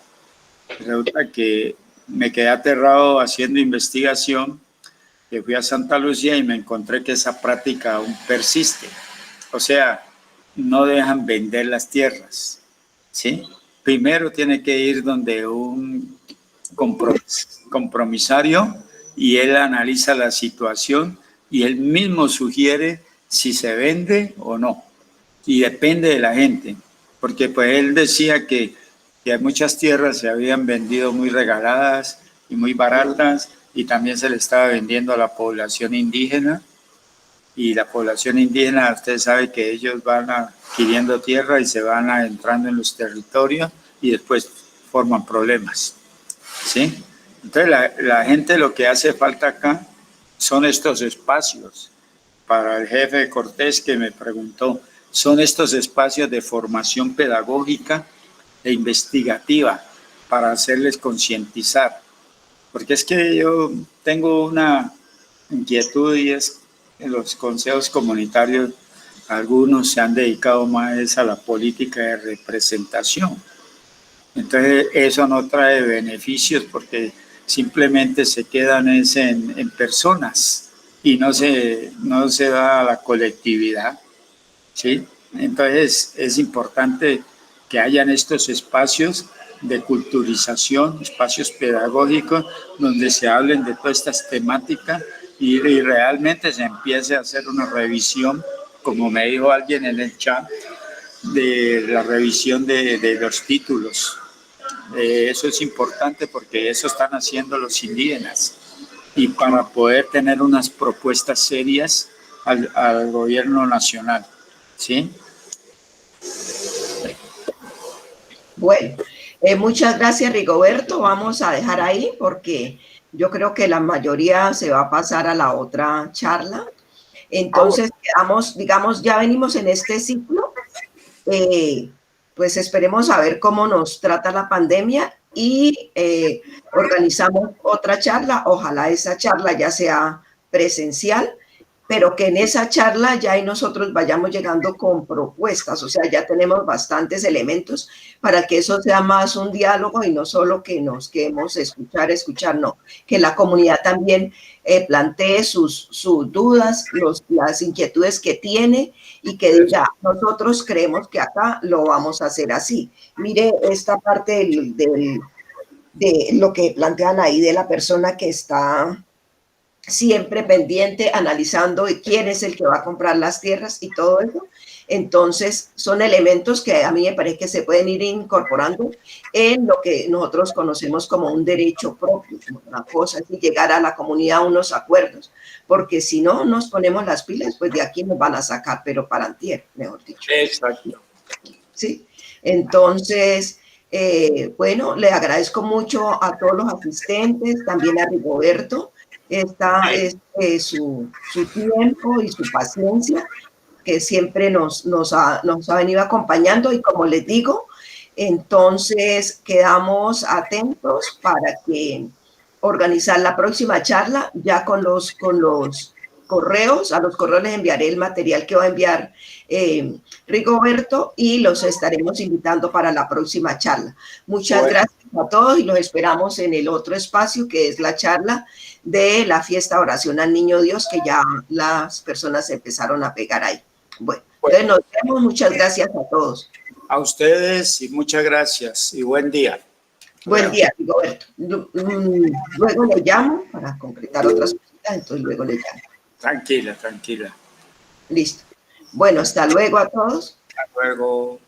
Resulta que me quedé aterrado haciendo investigación, que fui a Santa Lucía y me encontré que esa práctica aún persiste. O sea, no dejan vender las tierras, ¿sí? Primero tiene que ir donde un compromisario y él analiza la situación y él mismo sugiere si se vende o no. Y depende de la gente, porque pues él decía que muchas tierras se habían vendido muy regaladas y muy baratas, y también se le estaba vendiendo a la población indígena, y la población indígena, usted sabe que ellos van adquiriendo tierra y se van adentrando en los territorios y después forman problemas, ¿sí? Entonces la gente, lo que hace falta acá son estos espacios. Para el jefe Cortés, que me preguntó, son estos espacios de formación pedagógica e investigativa para hacerles concientizar. Porque es que yo tengo una inquietud y es que los consejos comunitarios, algunos se han dedicado más a la política de representación. Entonces eso no trae beneficios porque simplemente se quedan en personas y no se da a la colectividad, ¿sí? Entonces es importante que hayan estos espacios de culturización, espacios pedagógicos donde se hablen de todas estas temáticas y realmente se empiece a hacer una revisión, como me dijo alguien en el chat, de la revisión de los títulos. Eso es importante porque eso están haciendo los indígenas y para poder tener unas propuestas serias al gobierno nacional, ¿sí?
Bueno, muchas gracias, Rigoberto. Vamos a dejar ahí porque yo creo que la mayoría se va a pasar a la otra charla. Entonces, quedamos, digamos, ya venimos en este ciclo. Pues esperemos a ver cómo nos trata la pandemia y organizamos otra charla. Ojalá esa charla ya sea presencial, pero que en esa charla ya y nosotros vayamos llegando con propuestas, o sea, ya tenemos bastantes elementos para que eso sea más un diálogo y no solo que nos quedemos escuchar, no, que la comunidad también plantee sus dudas, las inquietudes que tiene y que diga, nosotros creemos que acá lo vamos a hacer así. Mire esta parte de lo que plantean ahí de la persona que está siempre pendiente, analizando quién es el que va a comprar las tierras y todo eso. Entonces, son elementos que a mí me parece que se pueden ir incorporando en lo que nosotros conocemos como un derecho propio. Una cosa es llegar a la comunidad a unos acuerdos, porque si no nos ponemos las pilas, pues de aquí nos van a sacar, pero para antier, mejor dicho.
Exacto. Sí.
Entonces, bueno, le agradezco mucho a todos los asistentes, también a Rigoberto, su tiempo y su paciencia, que siempre nos ha venido acompañando, y como les digo, entonces quedamos atentos para que organizar la próxima charla ya con los correos. A los correos les enviaré el material que va a enviar Rigoberto y los estaremos invitando para la próxima charla. Muchas gracias a todos y los esperamos en el otro espacio, que es la charla de la fiesta oración al Niño Dios, que ya las personas empezaron a pegar ahí. Bueno, entonces nos vemos. Muchas gracias a todos.
A ustedes y muchas gracias y buen día.
Buen día, Rigoberto. Luego le llamo para concretar otras cositas, entonces luego le llamo.
Tranquila, tranquila.
Listo. Bueno, hasta luego a todos.
Hasta luego.